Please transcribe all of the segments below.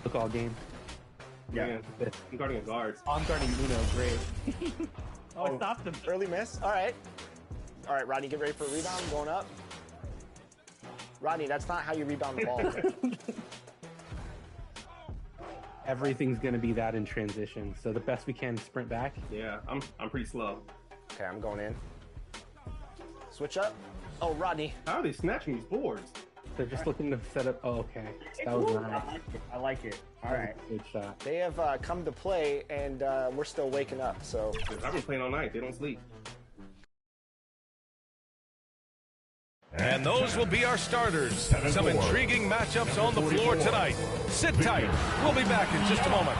Took all game. Yeah. I'm guarding a guard. Oh, I'm guarding Uno. Great. Oh, I stopped him. Early miss. All right. All right, Rodney, get ready for a rebound. Going up. Rodney, that's not how you rebound the ball. Everything's going to be that in transition. So the best we can is sprint back. Yeah, I'm pretty slow. Okay, I'm going in. Switch up. Oh, Rodney. How are they snatching these boards? They're just looking to set up. Oh, okay. That was nice. I like it. All right. Good shot. They have come to play, and we're still waking up. So I've been playing all night. They don't sleep. And those will be our starters. Some intriguing matchups on the floor tonight. Sit tight. We'll be back in just a moment.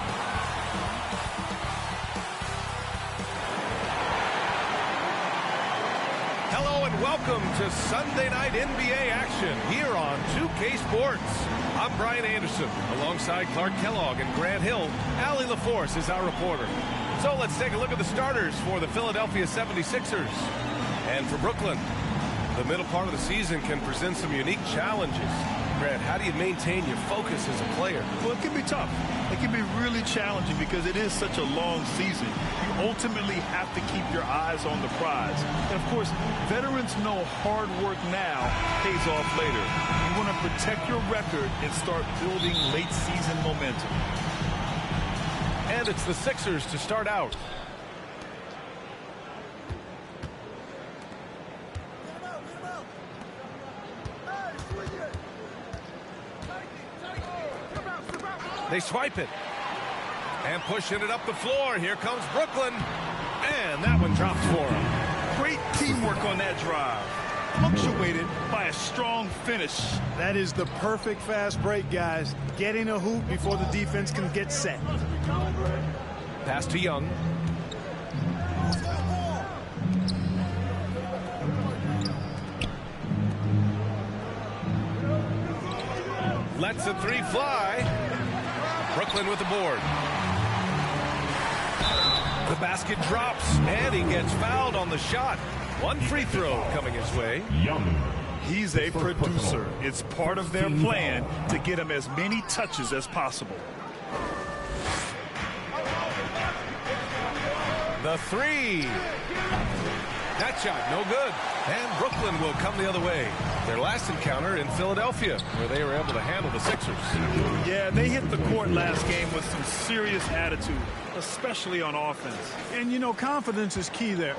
Hello and welcome to Sunday Night NBA action here on 2K Sports. I'm Brian Anderson alongside Clark Kellogg and Grant Hill. Allie LaForce is our reporter. So let's take a look at the starters for the Philadelphia 76ers. And for Brooklyn, the middle part of the season can present some unique challenges. Grant, how do you maintain your focus as a player? Well, it can be tough. It can be really challenging because it is such a long season. You ultimately have to keep your eyes on the prize. And, of course, veterans know hard work now pays off later. You want to protect your record and start building late-season momentum. And it's the Sixers to start out. They swipe it. And pushing it up the floor. Here comes Brooklyn. And that one drops for him. Great teamwork on that drive. Punctuated by a strong finish. That is the perfect fast break, guys. Getting a hoop before the defense can get set. Pass to Young. Lets a three fly. Brooklyn with the board. The basket drops, and he gets fouled on the shot. One free throw coming his way. He's a producer. It's part of their plan to get him as many touches as possible. The three. That shot, no good. And Brooklyn will come the other way. Their last encounter in Philadelphia, where they were able to handle the Sixers. Yeah, they hit the court last game with some serious attitude, especially on offense. And, you know, confidence is key there.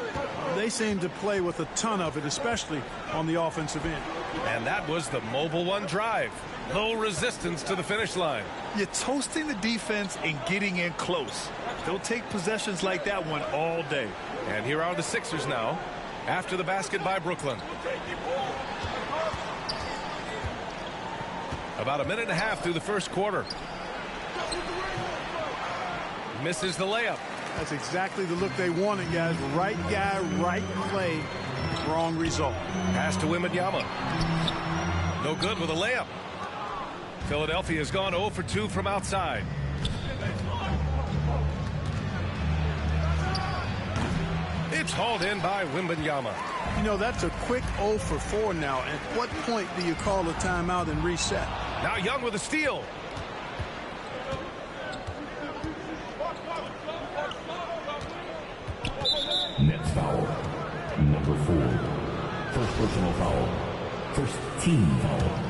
They seem to play with a ton of it, especially on the offensive end. And that was the mobile one drive. Low resistance to the finish line. You're toasting the defense and getting in close. They'll take possessions like that one all day. And here are the Sixers now, after the basket by Brooklyn. About a minute and a half through the first quarter. Misses the layup. That's exactly the look they wanted, guys. Right guy, right play, wrong result. Pass to Wembanyama. No good with a layup. Philadelphia has gone 0 for 2 from outside. It's hauled in by Wembanyama. You know, that's a quick 0 for 4 now. At what point do you call a timeout and reset? Now Young with a steal. Next foul, number 4. First personal foul. First team foul.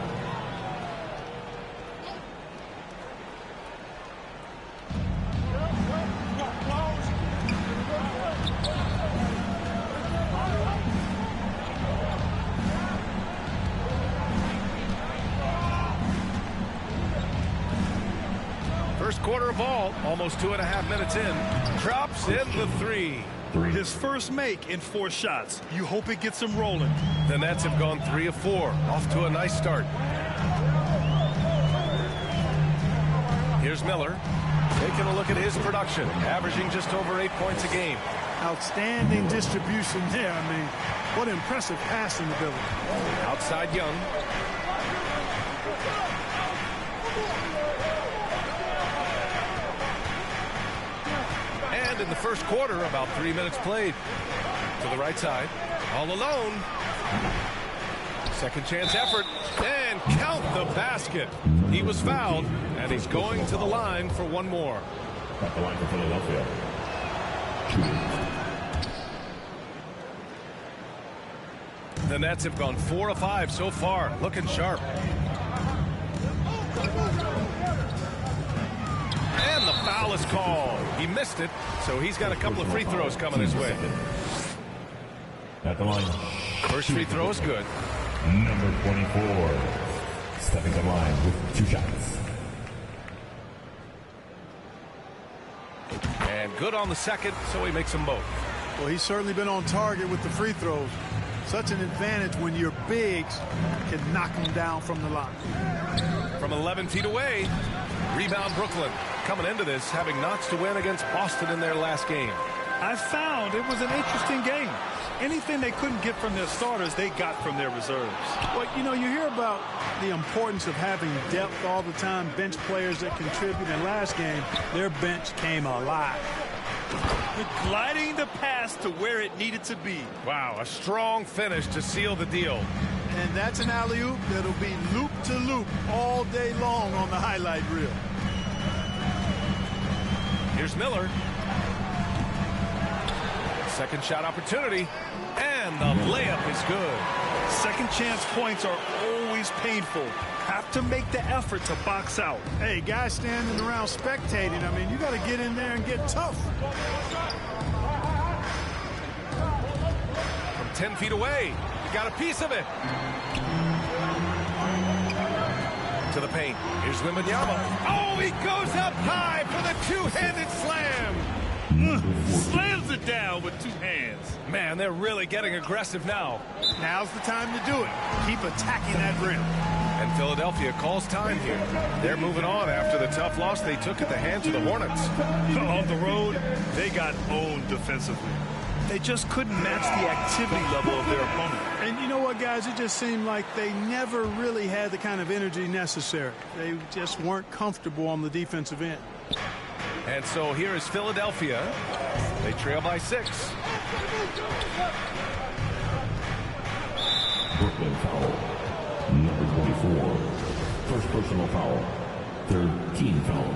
First quarter of ball, almost 2.5 minutes in. Drops in the three. His first make in 4 shots. You hope it gets him rolling. The Nets have gone 3 of 4. Off to a nice start. Here's Miller. Taking a look at his production. Averaging just over 8 points a game. Outstanding distribution there. I mean, what impressive passing ability. Outside Young. In the first quarter, about 3 minutes played. To the right side, all alone. Second chance effort, and count the basket. basket. He was fouled, and he's going to the line for one more. At the line for Philadelphia. The Nets have gone 4 of 5 so far, looking sharp. And the foul is called. He missed it, so he's got a couple of free throws coming his way. At the line. First free throw is good. Number 24. Stepping to the line with 2 shots. And good on the second, so he makes them both. Well, he's certainly been on target with the free throws. Such an advantage when your bigs can knock them down from the line. From 11 feet away, rebound Brooklyn. Coming into this, having knots to win against Boston in their last game. I found it was an interesting game. Anything they couldn't get from their starters, they got from their reserves. Well, you know, you hear about the importance of having depth all the time, bench players that contribute. In last game, their bench came alive. Gliding the pass to where it needed to be. Wow, a strong finish to seal the deal. And that's an alley-oop that'll be loop to loop all day long on the highlight reel. Here's Miller. Second shot opportunity, and the layup is good. Second chance points are always painful. Have to make the effort to box out. Hey, guys standing around spectating, I mean, you got to get in there and get tough. From 10 feet away, he got a piece of it. To the paint. Here's Wembanyama. Oh, he goes up high for the two-handed slam. Slams it down with 2 hands. Man, they're really getting aggressive now. Now's the time to do it. Keep attacking that rim. And Philadelphia calls time here. They're moving on after the tough loss they took at the hands of the Hornets. On the road, they got owned defensively. They just couldn't match the activity level of their opponent. And you know what, guys? It just seemed like they never really had the kind of energy necessary. They just weren't comfortable on the defensive end. And so here is Philadelphia. They trail by 6. Brooklyn foul. Number 24. First personal foul. Third team foul.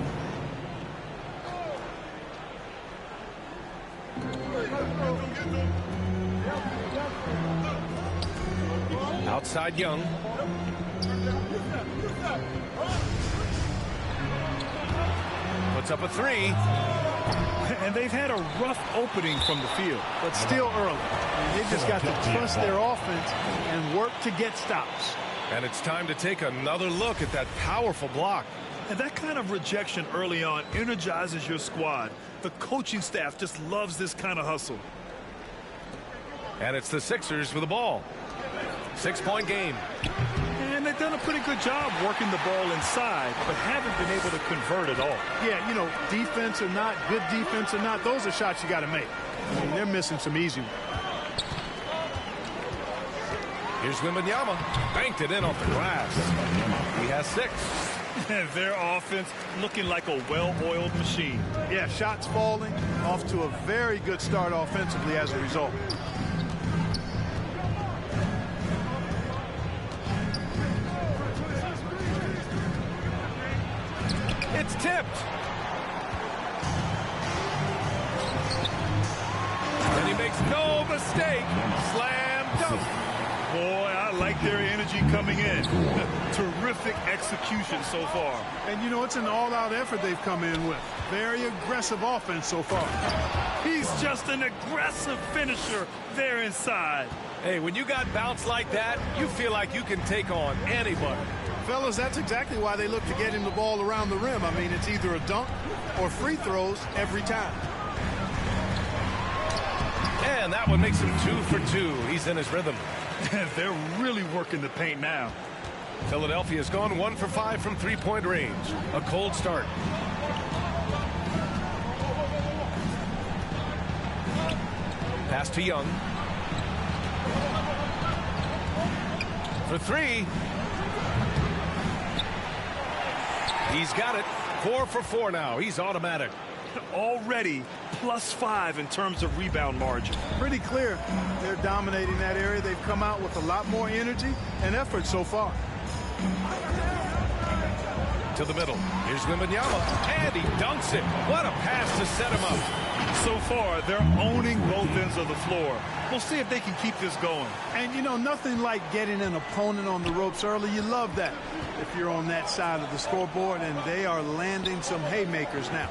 Outside Young. Puts up a 3. And they've had a rough opening from the field. But still early. They've just got to trust their offense and work to get stops. And it's time to take another look at that powerful block. And that kind of rejection early on energizes your squad. The coaching staff just loves this kind of hustle. And it's the Sixers with the ball. 6-point game. And they've done a pretty good job working the ball inside, but haven't been able to convert at all. Yeah, you know, defense or not, good defense or not, those are shots you got to make. I mean, they're missing some easy ones. Here's Wembanyama. Banked it in off the glass. He has 6. And their offense looking like a well-oiled machine. Yeah, shots falling, off to a very good start offensively as a result. It's tipped. And he makes no mistake. Slam dunk. Boy, I like their energy coming in. Terrific execution so far. And, you know, it's an all-out effort they've come in with. Very aggressive offense so far. He's just an aggressive finisher there inside. Hey, when you got bounce like that, you feel like you can take on anybody. Fellas, that's exactly why they look to get him the ball around the rim. I mean, it's either a dunk or free throws every time. And that one makes him 2 for 2. He's in his rhythm. They're really working the paint now. Philadelphia's gone 1 for 5 from three-point range. A cold start. Pass to Young. For 3. He's got it. 4 for 4 now. He's automatic. Already +5 in terms of rebound margin. Pretty clear. They're dominating that area. They've come out with a lot more energy and effort so far. To the middle. Here's Wembanyama, and he dunks it. What a pass to set him up. So far, they're owning both ends of the floor. We'll see if they can keep this going. And, you know, nothing like getting an opponent on the ropes early. You love that if you're on that side of the scoreboard, and they are landing some haymakers now.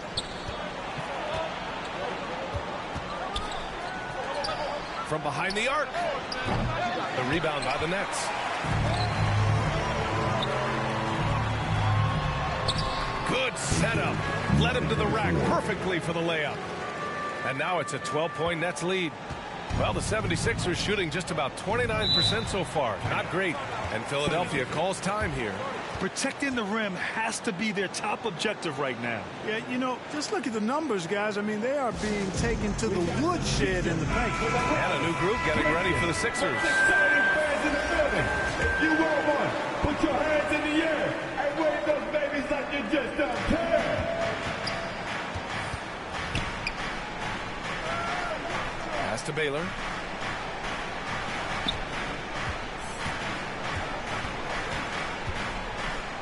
From behind the arc. The rebound by the Nets. Good setup. Led him to the rack perfectly for the layup. And now it's a 12-point Nets lead. Well, the 76ers shooting just about 29% so far. Not great. And Philadelphia calls time here. Protecting the rim has to be their top objective right now. Yeah, you know, just look at the numbers, guys. I mean, they are being taken to the woodshed in the paint. And a new group getting ready for the Sixers. If you want one, put your hands in the air and wave those babies like you just don't care. Pass to Baylor.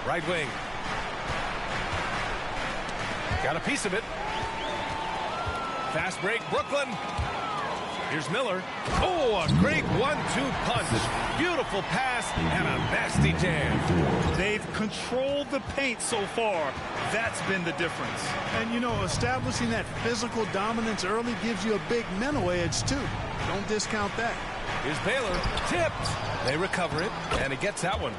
Right wing. Got a piece of it. Fast break, Brooklyn. Here's Miller. Oh, a great 1-2 punch. Beautiful pass and a nasty jam. They've controlled the paint so far. That's been the difference. And, you know, establishing that physical dominance early gives you a big mental edge, too. Don't discount that. Here's Baylor. Tipped. They recover it, and he gets that one.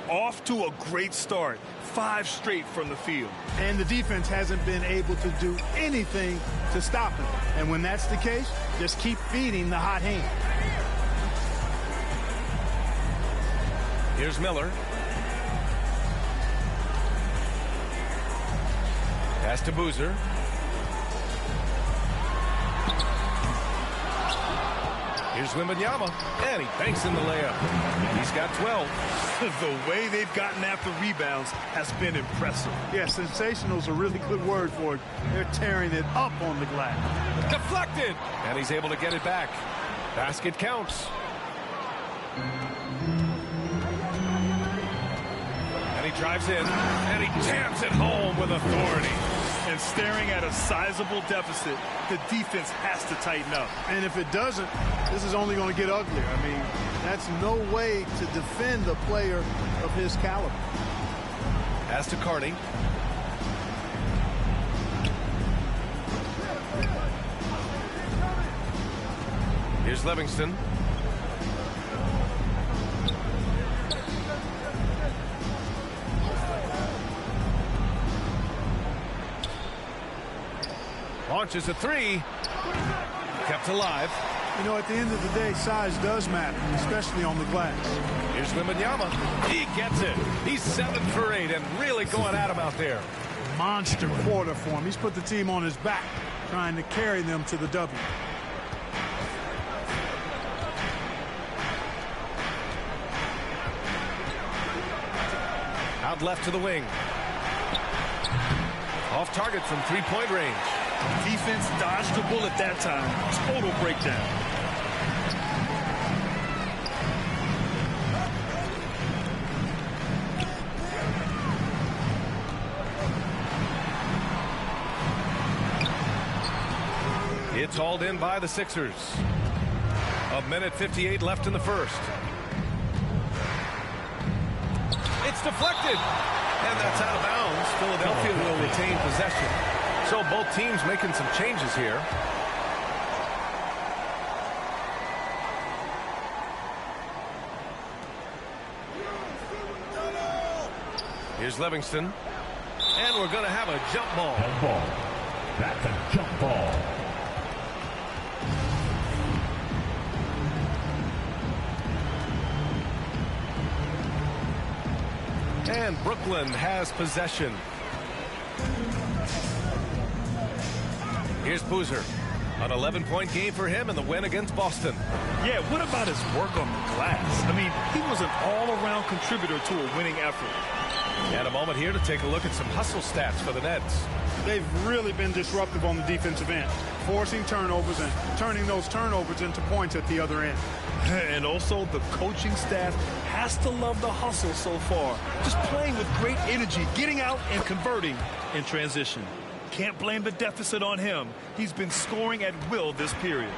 Off to a great start. 5 straight from the field. And the defense hasn't been able to do anything to stop him. And when that's the case, just keep feeding the hot hand. Here's Miller. Pass to Boozer. Here's Wembanyama, and he banks in the layup. He's got 12. The way they've gotten after rebounds has been impressive. Yeah, sensational is a really good word for it. They're tearing it up on the glass. Deflected, and he's able to get it back. Basket counts. And he drives in, and he jams it home with authority. And staring at a sizable deficit, the defense has to tighten up. And if it doesn't, this is only going to get uglier. I mean, that's no way to defend a player of his caliber. Pass to Carney. Here's Livingston. Launches a 3. Kept alive. You know, at the end of the day, size does matter, especially on the glass. Here's Wembanyama. He gets it. He's 7 for 8 and really going at him out there. Monster quarter for him. He's put the team on his back, trying to carry them to the W. Out left to the wing. Off target from 3-point range. Defense dodged the bullet that time. Total breakdown. It's hauled in by the Sixers. 1:58 left in the first. It's deflected. And that's out of bounds. Philadelphia will retain possession. So both teams making some changes here. Here's Livingston. And we're going to have a jump ball. That's a jump ball. And Brooklyn has possession. Here's Boozer. An 11-point game for him in the win against Boston. Yeah, what about his work on the glass? I mean, he was an all-around contributor to a winning effort. And a moment here to take a look at some hustle stats for the Nets. They've really been disruptive on the defensive end. forcing turnovers and turning those turnovers into points at the other end. And also, the coaching staff has to love the hustle so far. Just playing with great energy, getting out and converting in transition. Can't blame the deficit on him. He's been scoring at will this period.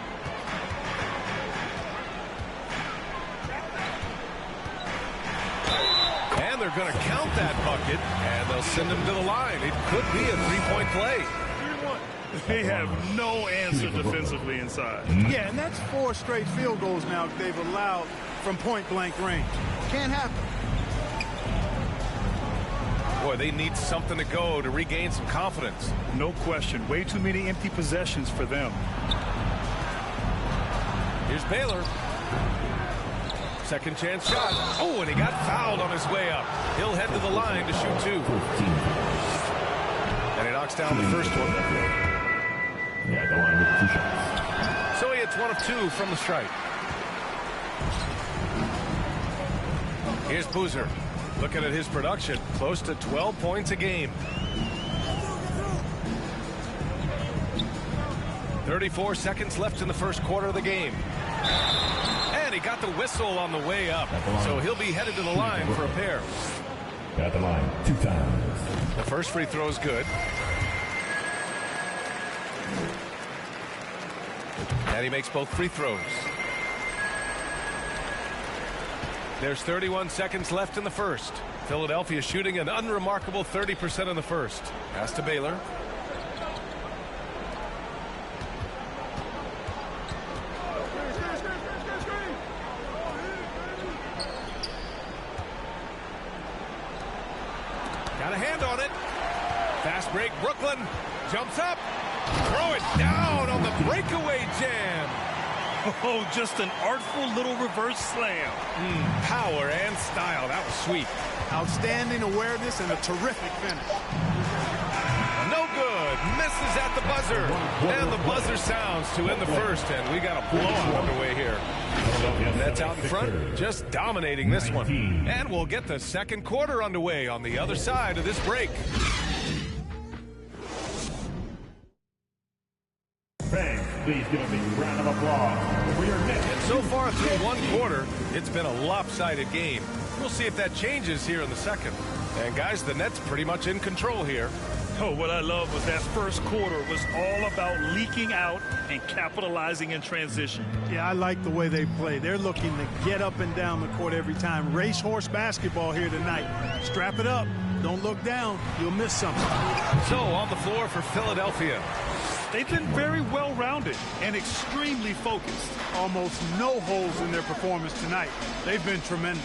And they're going to count that bucket, and they'll send him to the line. It could be a three-point play. They have no answer defensively inside. Yeah, and that's 4 straight field goals now they've allowed from point-blank range. Can't happen. Boy, they need something to go to regain some confidence. No question. Way too many empty possessions for them. Here's Baylor. Second chance shot. Oh, and he got fouled on his way up. He'll head to the line to shoot 2. And he knocks down the first one. Yeah, go on with 2 shots. So he hits 1 of 2 from the stripe. Here's Boozer. Looking at his production, close to 12 points a game. 34 seconds left in the first quarter of the game. And he got the whistle on the way up. So he'll be headed to the line for a pair. At the line 2 times. The first free throw is good. And he makes both free throws. There's 31 seconds left in the first. Philadelphia shooting an unremarkable 30% in the first. Pass to Baylor. Got a hand on it. Fast break, Brooklyn. Jumps up. Throw it down on the breakaway jam. Oh, just an artful little reverse slam. Power and style. That was sweet. Outstanding awareness and a terrific finish. No good. Misses at the buzzer. And the buzzer sounds to end the first, and we got a blowout underway here. Nets out in front, just dominating this one. And we'll get the second quarter underway on the other side of this break. Fans, please give them a round of applause for your Nets. And so far through one quarter, it's been a lopsided game. We'll see if that changes here in the second. And guys, the Nets pretty much in control here. Oh, what I love was that first quarter was all about leaking out and capitalizing in transition. Yeah, I like the way they play. They're looking to get up and down the court every time. Racehorse basketball here tonight. Strap it up. Don't look down. You'll miss something. So on the floor for Philadelphia. They've been very well-rounded and extremely focused. Almost no holes in their performance tonight. They've been tremendous.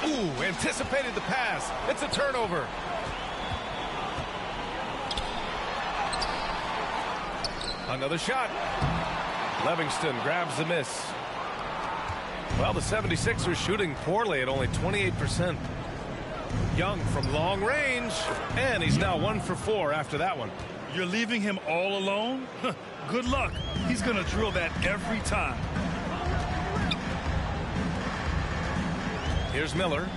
Ooh, anticipated the pass. It's a turnover. Another shot. Livingston grabs the miss. Well, the 76ers shooting poorly at only 28%. Young from long range, and he's now 1 for 4 after that one. You're leaving him all alone? Good luck. He's going to drill that every time. Here's Miller.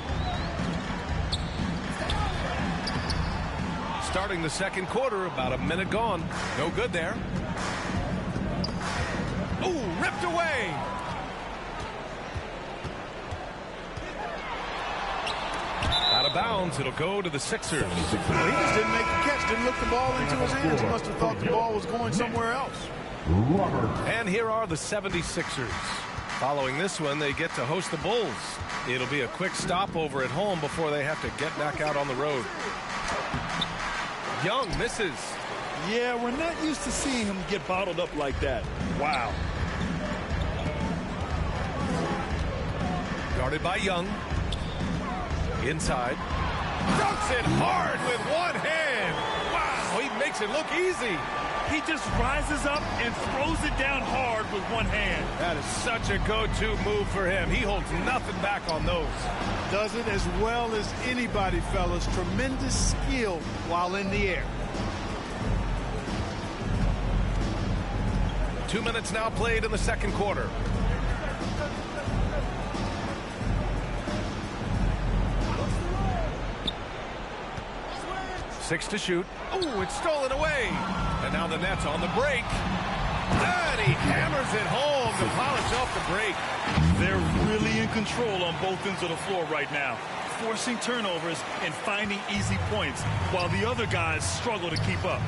Starting the second quarter, about a minute gone. No good there. Ooh, ripped away. Out of bounds, it'll go to the Sixers. Well, he just didn't make the catch, didn't look the ball into his hands. He must have thought the ball was going somewhere else. And here are the 76ers. Following this one, they get to host the Bulls. It'll be a quick stopover at home before they have to get back out on the road. Young misses. Yeah, we're not used to seeing him get bottled up like that. Wow. Guarded by Young. Inside. Dunks it hard with one hand. Wow, he makes it look easy. He just rises up and throws it down hard with one hand. That is such a go-to move for him. He holds nothing back on those. Does it as well as anybody, fellas. Tremendous skill while in the air. 2 minutes now played in the second quarter. 6 to shoot. Ooh, it's stolen away. And now the Nets on the break. And he hammers it home to polish off the break. They're really in control on both ends of the floor right now, forcing turnovers and finding easy points while the other guys struggle to keep up.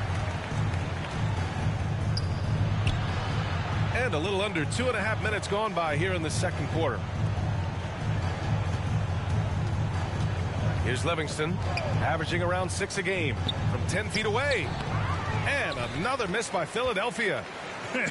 And a little under 2.5 minutes gone by here in the second quarter. Here's Livingston, averaging around 6 a game from 10 feet away. And another miss by Philadelphia.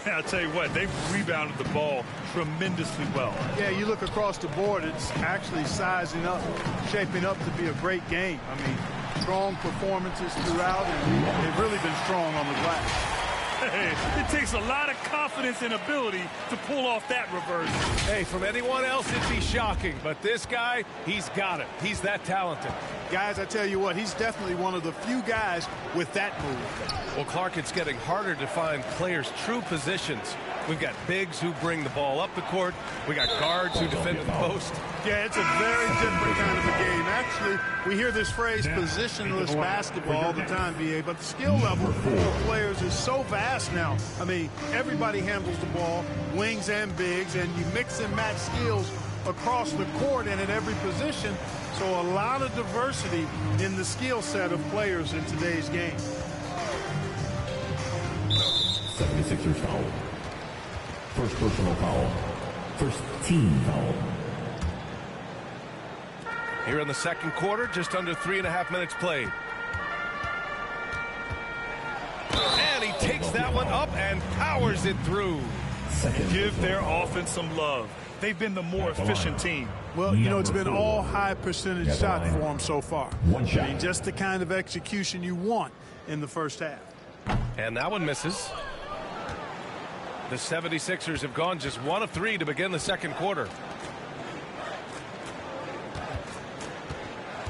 I'll tell you what, they've rebounded the ball tremendously well. Yeah, you look across the board, it's actually sizing up, shaping up to be a great game. I mean, strong performances throughout, and they've really been strong on the glass. It takes a lot of confidence and ability to pull off that reverse. Hey, from anyone else, it'd be shocking. But this guy, he's got it. He's that talented. Guys, I tell you what, he's definitely one of the few guys with that move. Well, Clark, it's getting harder to find players' true positions. We've got bigs who bring the ball up the court. We got guards who defend the post. Yeah, it's a very different kind of a game. Actually, we hear this phrase positionless basketball all the time, BA, but the skill level of players is so vast now. I mean, everybody handles the ball, wings and bigs, and you mix and match skills across the court and at every position. So a lot of diversity in the skill set of players in today's game. 76ers foul. First personal foul. First team foul. Here in the second quarter, just under 3.5 minutes played. And he takes that one up and powers it through. Give their offense some love. They've been the more efficient team. Well, you know, it's been all high percentage shots for them so far. One shot. I mean, just the kind of execution you want in the first half. And that one misses. The 76ers have gone just 1 of 3 to begin the second quarter.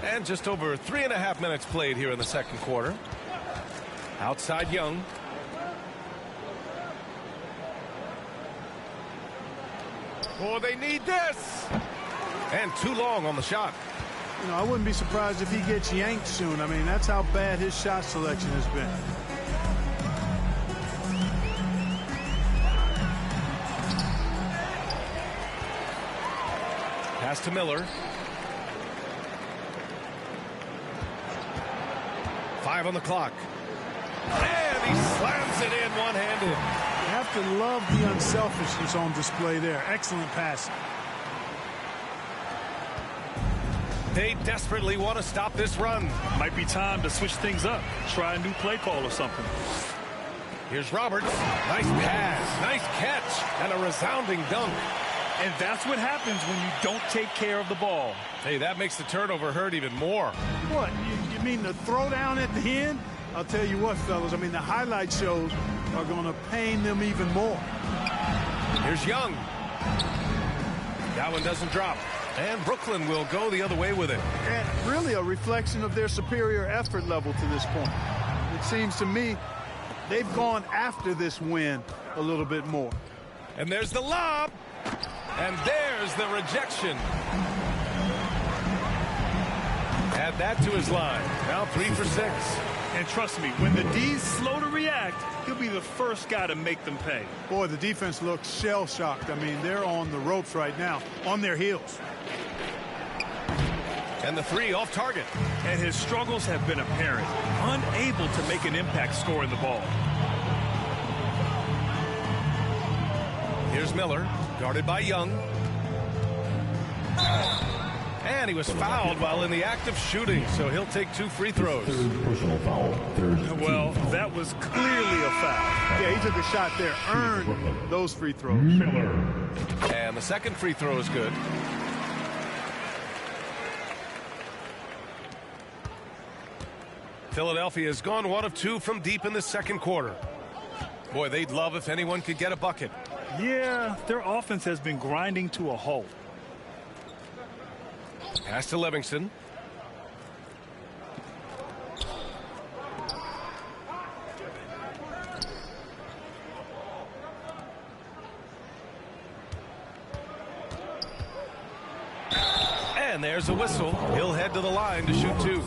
And just over 3.5 minutes played here in the second quarter. Outside Young. Oh, they need this. And too long on the shot. You know, I wouldn't be surprised if he gets yanked soon. I mean, that's how bad his shot selection has been. Pass to Miller. 5 on the clock. And he slams it in one-handed. You have to love the unselfishness on display there. Excellent passing. They desperately want to stop this run. Might be time to switch things up. Try a new play call or something. Here's Roberts. Nice pass, nice catch, and a resounding dunk. And that's what happens when you don't take care of the ball. Hey, that makes the turnover hurt even more. What, you mean the throwdown at the end? I'll tell you what, fellas, I mean, the highlight shows are going to pain them even more. Here's Young. That one doesn't drop. And Brooklyn will go the other way with it. And really a reflection of their superior effort level to this point. It seems to me they've gone after this win a little bit more. And there's the lob. And there's the rejection. Add that to his line. Now 3 for 6. And trust me, when the D's slow to react, he'll be the first guy to make them pay. Boy, the defense looks shell-shocked. I mean, they're on the ropes right now, on their heels. And the 3 off target. And his struggles have been apparent. Unable to make an impact scoring the ball. Here's Miller, guarded by Young. And he was fouled while in the act of shooting, so he'll take 2 free throws. Third personal foul. Well, that was clearly a foul. Yeah, he took a shot there, earned those free throws. Miller. And the second free throw is good. Philadelphia has gone 1 of 2 from deep in the second quarter. Boy, they'd love if anyone could get a bucket. Yeah, their offense has been grinding to a halt. Pass to Livingston. And there's a whistle. He'll head to the line to shoot 2.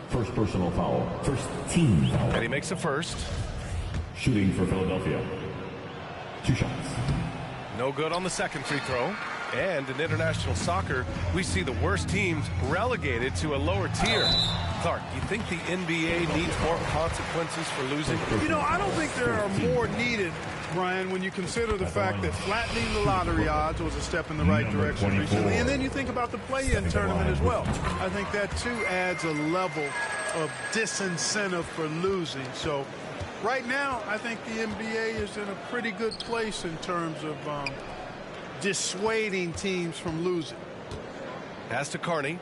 First personal foul. First team foul. And he makes the first. Shooting for Philadelphia. 2 shots. No good on the second free throw. And in international soccer, we see the worst teams relegated to a lower tier. Clark, you think the NBA needs more consequences for losing? You know, I don't think there are more needed, Brian, when you consider the fact that flattening the lottery odds was a step in the right direction recently. And then you think about the play-in tournament as well. I think that, too, adds a level of disincentive for losing. So right now, I think the NBA is in a pretty good place in terms of dissuading teams from losing. Pass to Carney.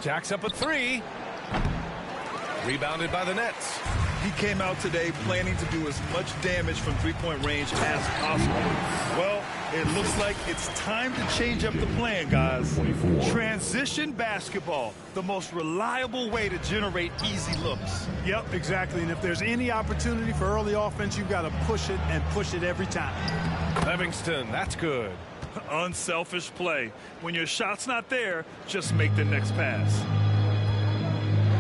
Jacks up a 3. Rebounded by the Nets. He came out today planning to do as much damage from three-point range as possible. Well, it looks like it's time to change up the plan, guys. 24. Transition basketball, the most reliable way to generate easy looks. Yep, exactly. And if there's any opportunity for early offense, you've got to push it and push it every time. Livingston, that's good. Unselfish play. When your shot's not there, just make the next pass.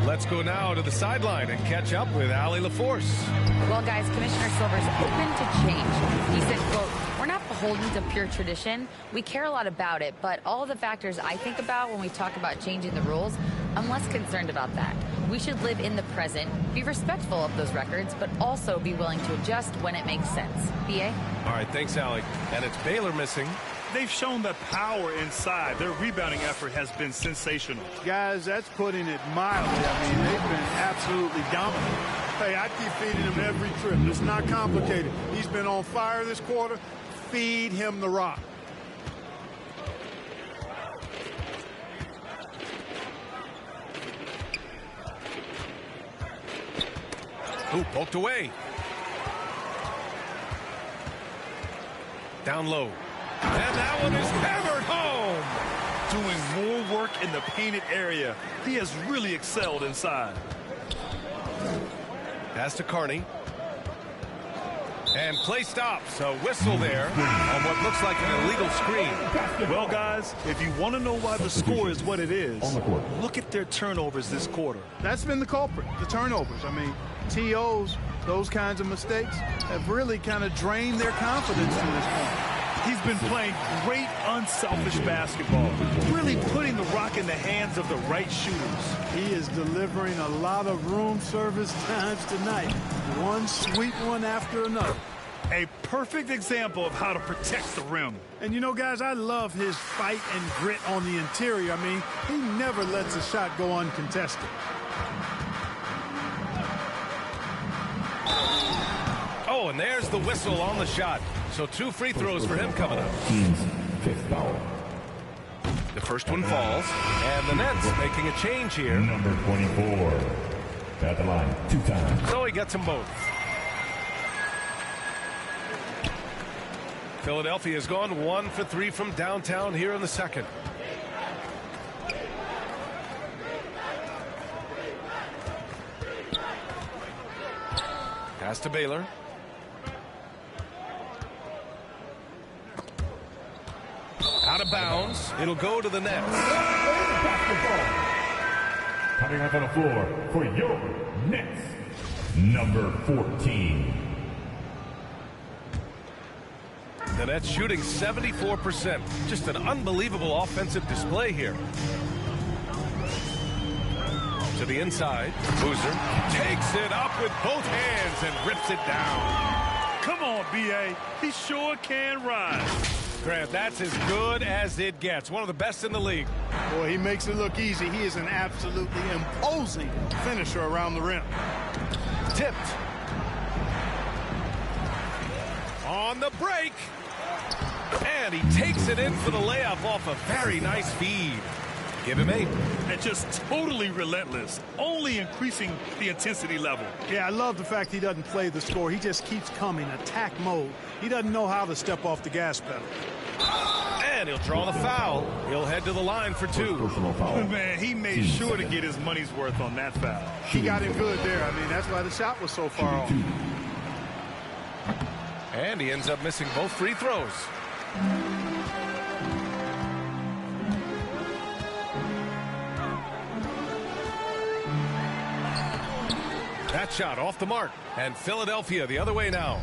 Let's go now to the sideline and catch up with Allie LaForce. Well, guys, Commissioner Silver's open to change. He said, quote, "We're not beholden to pure tradition. We care a lot about it, but all of the factors I think about when we talk about changing the rules, I'm less concerned about that. We should live in the present, be respectful of those records, but also be willing to adjust when it makes sense." BA? All right, thanks, Allie. And it's Baylor missing. They've shown the power inside. Their rebounding effort has been sensational. Guys, that's putting it mildly. I mean, they've been absolutely dominant. Hey, I keep feeding him every trip. It's not complicated. He's been on fire this quarter. Feed him the rock. Ooh, poked away. Down low. And that one is hammered home. Doing more work in the painted area. He has really excelled inside. Pass to Carney. And play stops. A whistle there on what looks like an illegal screen. Well, guys, if you want to know why the score is what it is, look at their turnovers this quarter. That's been the culprit, the turnovers. I mean, TOs, those kinds of mistakes have really kind of drained their confidence to this point. He's been playing great unselfish basketball, really putting the rock in the hands of the right shooters. He is delivering a lot of room service times tonight. One sweet one after another. A perfect example of how to protect the rim. And you know, guys, I love his fight and grit on the interior. I mean, he never lets a shot go uncontested. Oh, and there's the whistle on the shot. So 2 free throws for him coming up. Team's 5th foul. The first one falls, and the Nets making a change here. Number 24. At the line 2 times. So he gets them both. Philadelphia has gone 1 for 3 from downtown here in the second. Pass to Baylor. Out of bounds. It'll go to the Nets. Coming up on the floor for your Nets. Number 14. The Nets shooting 74%. Just an unbelievable offensive display here. To the inside. Boozer takes it up with both hands and rips it down. Come on, B.A. He sure can rise. Grant, that's as good as it gets. One of the best in the league. Boy, he makes it look easy. He is an absolutely imposing finisher around the rim. Tipped. On the break. And he takes it in for the layup off a very nice feed. Give him 8. And just totally relentless, only increasing the intensity level. Yeah, I love the fact he doesn't play the score. He just keeps coming, attack mode. He doesn't know how to step off the gas pedal. And he'll draw the foul. He'll head to the line for 2. Personal foul. Man, he made sure to get his money's worth on that foul. He got him good there. I mean, that's why the shot was so far off. And he ends up missing both free throws. That shot off the mark. And Philadelphia the other way now.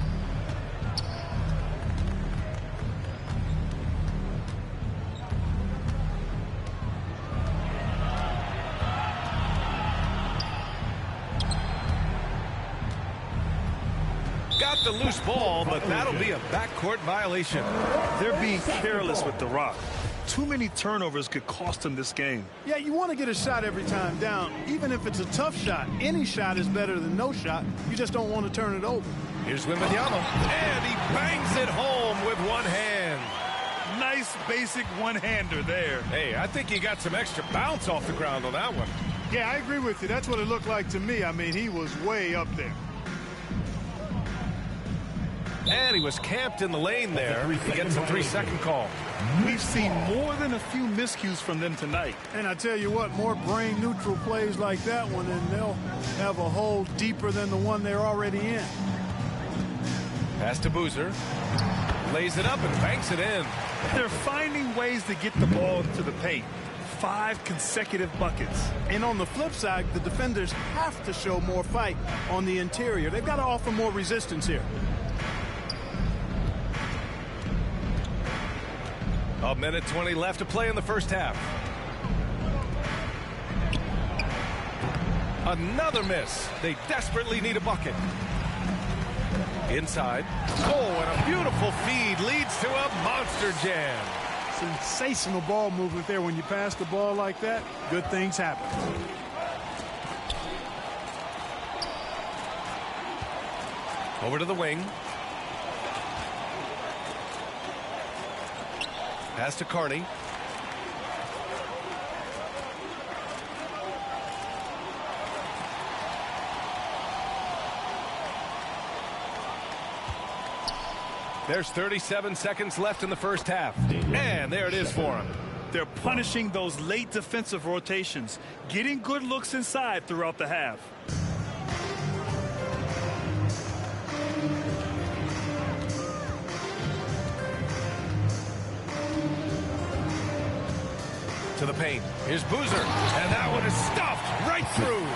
Got the loose ball, but that'll be a backcourt violation. They're being careless with the rock. Too many turnovers could cost them this game. Yeah, you want to get a shot every time down. Even if it's a tough shot, any shot is better than no shot. You just don't want to turn it over. Here's Wembanyama, and he bangs it home with one hand. Nice basic one-hander there. Hey, I think he got some extra bounce off the ground on that one. Yeah, I agree with you. That's what it looked like to me. I mean, he was way up there. And he was camped in the lane there. He gets a 3-second call. We've seen more than a few miscues from them tonight. And I tell you what, more brain-neutral plays like that one, and they'll have a hole deeper than the one they're already in. Pass to Boozer. Lays it up and banks it in. They're finding ways to get the ball into the paint. 5 consecutive buckets. And on the flip side, the defenders have to show more fight on the interior. They've got to offer more resistance here. A minute 20 left to play in the first half. Another miss. They desperately need a bucket. Inside. Oh, and a beautiful feed leads to a monster jam. Sensational ball movement there. When you pass the ball like that, good things happen. Over to the wing. Pass to Carney. There's 37 seconds left in the first half. And there it is for him. They're punishing those late defensive rotations, getting good looks inside throughout the half. To the paint. Here's Boozer. And that one is stuffed right through.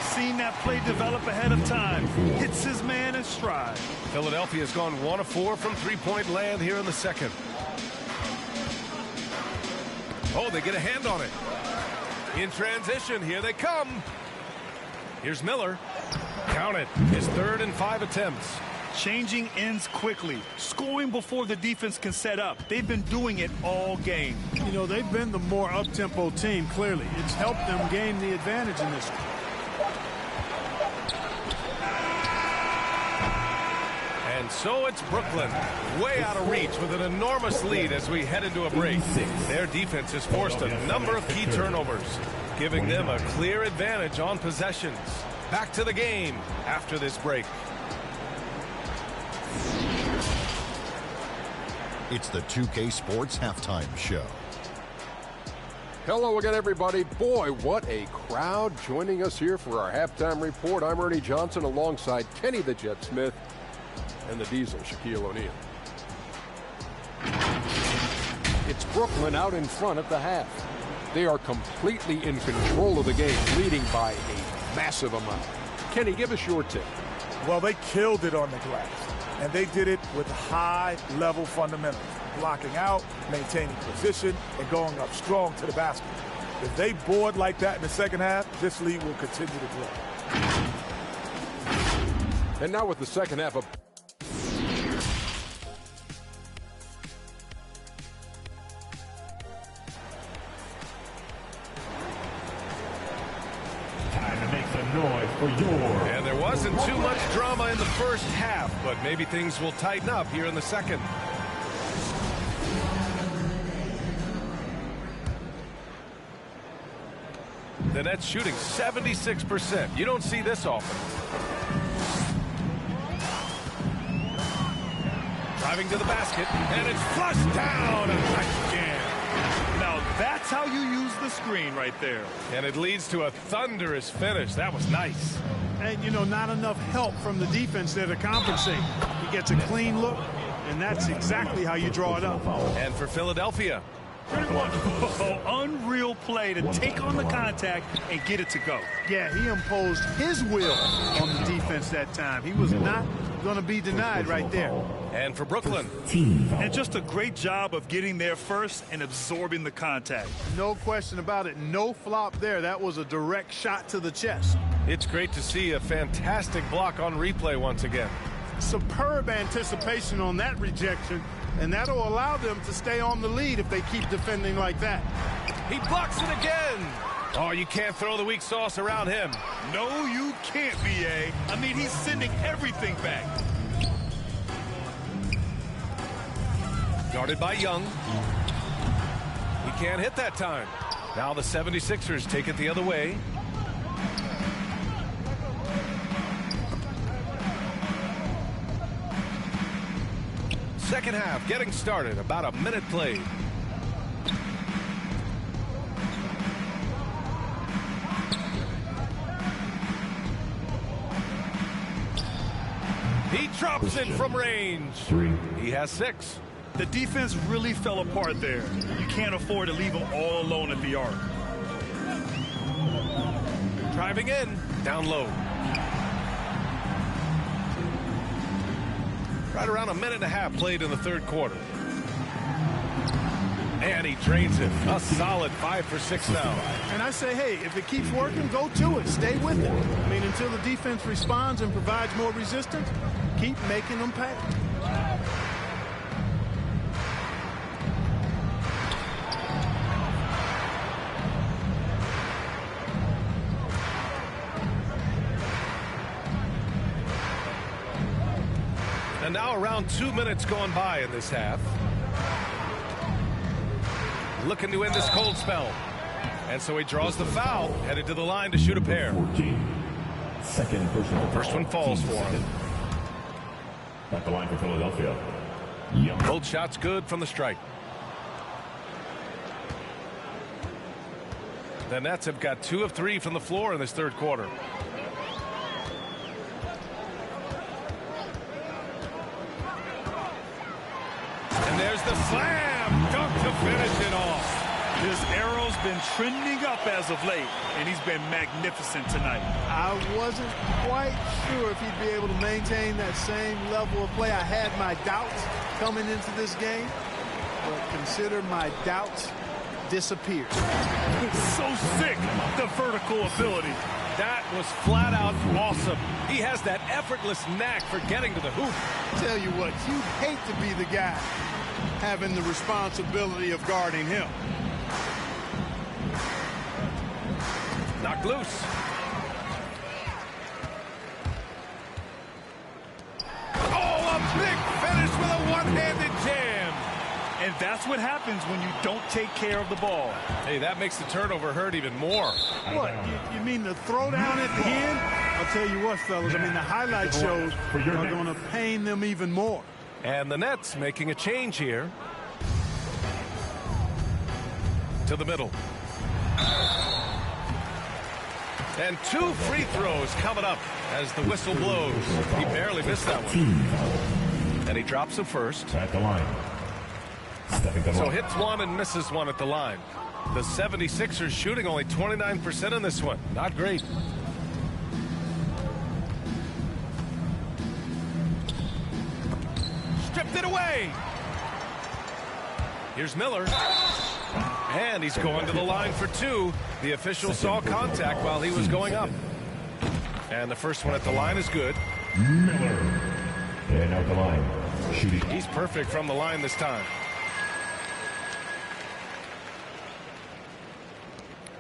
Seen that play develop ahead of time. Hits his man in stride. Philadelphia's gone 1 of 4 from three-point land here in the second. Oh, they get a hand on it. In transition, here they come. Here's Miller. Count it. His 3rd and 5 attempts. Changing ends quickly, scoring before the defense can set up. They've been doing it all game. You know, they've been the more up-tempo team, clearly. It's helped them gain the advantage in this one. And so it's Brooklyn, way out of reach with an enormous lead as we head into a break. Their defense has forced a number of key turnovers, giving them a clear advantage on possessions. Back to the game after this break. It's the 2K Sports Halftime Show. Hello again, everybody. Boy, what a crowd joining us here for our halftime report. I'm Ernie Johnson alongside Kenny the Jet Smith and the Diesel, Shaquille O'Neal. It's Brooklyn out in front at the half. They are completely in control of the game, leading by a massive amount. Kenny, give us your tip. Well, they killed it on the glass, and they did it with high-level fundamentals, blocking out, maintaining position, and going up strong to the basket. If they board like that in the second half, this lead will continue to grow. And now with the second half of... Time to make some noise for your... And there wasn't too much drama in the first half, but maybe things will tighten up here in the second. The Nets shooting 76%. You don't see this often. Driving to the basket, and it's flushed down. And nice jam. Now that's how you use the screen right there. And it leads to a thunderous finish. That was nice. And, you know, not enough help from the defense there to compensate. He gets a clean look, and that's exactly how you draw it up. And for Philadelphia, Oh, unreal play to take on the contact and get it to go. Yeah, he imposed his will on the defense that time. He was not going to be denied right there. And for Brooklyn. And just a great job of getting there first and absorbing the contact. No question about it. No flop there. That was a direct shot to the chest. It's great to see a fantastic block on replay once again. Superb anticipation on that rejection, and that'll allow them to stay on the lead if they keep defending like that. He blocks it again. Oh, you can't throw the weak sauce around him. No, you can't, B.A. I mean, he's sending everything back. Guarded by Young. He can't hit that time. Now the 76ers take it the other way. Second half getting started. About a minute played. He drops in from range. He has 6. The defense really fell apart there. You can't afford to leave him all alone at the arc. Driving in. Down low. Right around a minute and a half played in the third quarter. And he drains it. A solid 5 for 6 now. And I say, hey, if it keeps working, go to it. Stay with it. I mean, until the defense responds and provides more resistance, keep making them pay. And now around 2 minutes gone by in this half. Looking to end this cold spell. And so he draws the foul, headed to the line to shoot a pair. 14. Second personal. First one falls for him. At the line for Philadelphia. Young. Both shots good from the strike. The Nets have got 2 of 3 from the floor in this third quarter. And there's the slam dunk to finish it off. This arrow's been trending up as of late, and he's been magnificent tonight. I wasn't quite sure if he'd be able to maintain that same level of play. I had my doubts coming into this game, but consider my doubts disappeared. So sick, the vertical ability. That was flat out awesome. He has that effortless knack for getting to the hoop. Tell you what, you'd hate to be the guy having the responsibility of guarding him. Knocked loose. Oh, a big finish with a one-handed jam. And that's what happens when you don't take care of the ball. Hey, that makes the turnover hurt even more. What, you mean the throwdown at the end? I'll tell you what, fellas, I mean, the highlight shows are going to pain them even more. And the Nets making a change here. To the middle. And 2 free throws coming up as the whistle blows. He barely missed that one. And he drops it first. At the line. So hits one and misses one at the line. The 76ers shooting only 29% in this one. Not great. Stripped it away. Here's Miller. And he's going to the line for 2. The official saw contact while he was going up. And the first one at the line is good. Miller. And out the line. Shooting. He's perfect from the line this time.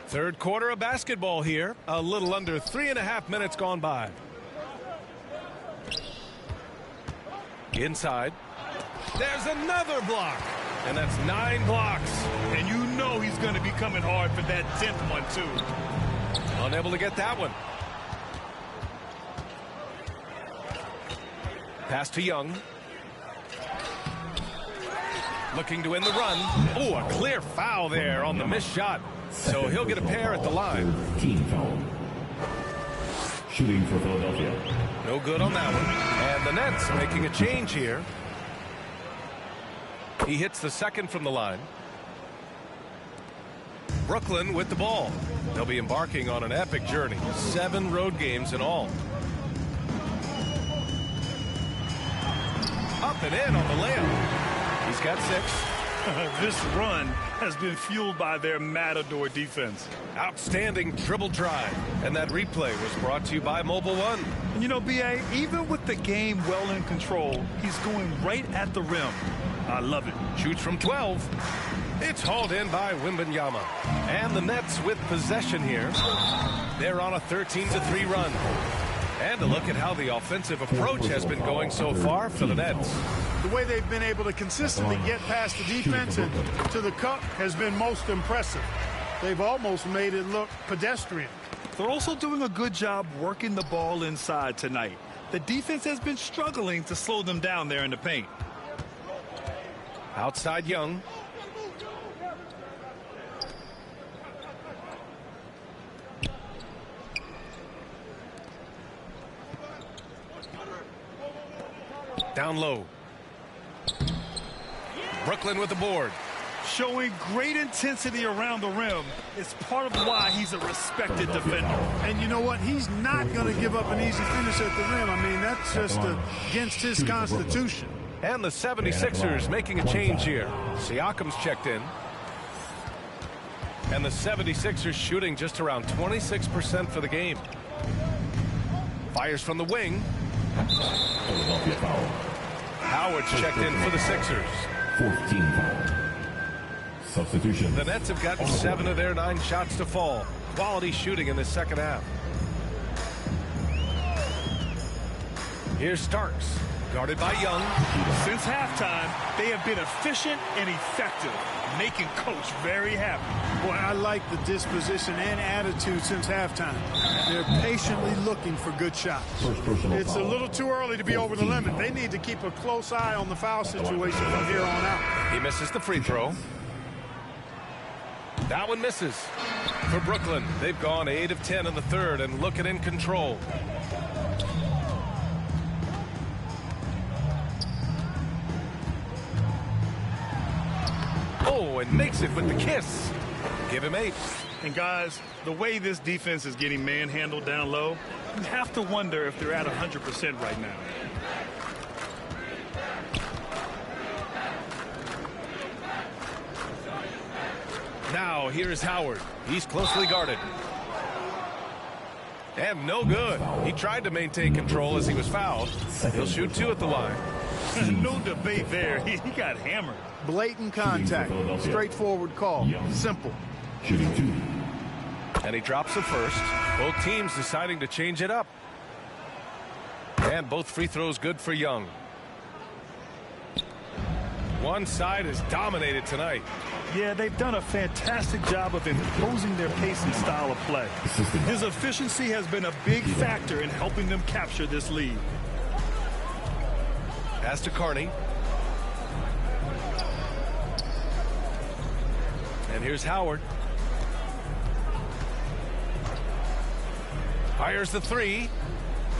Third quarter of basketball here. A little under 3.5 minutes gone by. Inside. There's another block. And that's 9 blocks. And you know he's going to be coming hard for that 10th one, too. Unable to get that one. Pass to Young. Looking to end the run. Oh, a clear foul there on the missed shot. So he'll get a pair at the line. Team foul. Shooting for Philadelphia. No good on that one. And the Nets making a change here. He hits the second from the line. Brooklyn with the ball. They'll be embarking on an epic journey. 7 road games in all. Up and in on the layup. He's got 6. This run has been fueled by their Matador defense. Outstanding dribble drive. And that replay was brought to you by Mobile One. And you know, B.A., even with the game well in control, he's going right at the rim. I love it. Shoots from 12. It's hauled in by Wembanyama. And the Nets with possession here. They're on a 13-3 run. And a look at how the offensive approach has been going so far for the Nets. The way they've been able to consistently get past the defense and to the cup has been most impressive. They've almost made it look pedestrian. They're also doing a good job working the ball inside tonight. The defense has been struggling to slow them down there in the paint. Outside Young. Down low. Brooklyn with the board. Showing great intensity around the rim is part of why he's a respected defender. And you know what? He's not going to give up an easy finish at the rim. I mean, that's just against his constitution. And the 76ers making a change here. Siakam's checked in. And the 76ers shooting just around 26% for the game. Fires from the wing. Howard's checked in for the Sixers. 14 foul. Substitution. The Nets have gotten 7 of their 9 shots to fall. Quality shooting in the second half. Here's Starks. Guarded by Young. Since halftime, they have been efficient and effective, making Coach very happy. Boy, I like the disposition and attitude since halftime. They're patiently looking for good shots. It's a little too early to be over the limit. They need to keep a close eye on the foul situation from here on out. He misses the free throw. That one misses. For Brooklyn, they've gone 8 of 10 in the third and looking in control. Oh, and makes it with the kiss. Give him 8. And guys, the way this defense is getting manhandled down low, you have to wonder if they're at 100% right now. Now here's Howard. He's closely guarded. And no good. He tried to maintain control as he was fouled. He'll shoot 2 at the line. No debate there. He got hammered. Blatant contact. Straightforward call. Simple. Shooting 2. And he drops the first. Both teams deciding to change it up. And both free throws good for Young. One side is dominated tonight. Yeah, they've done a fantastic job of imposing their pace and style of play. His efficiency has been a big factor in helping them capture this lead. Pass to Carney. And here's Howard. Fires the 3.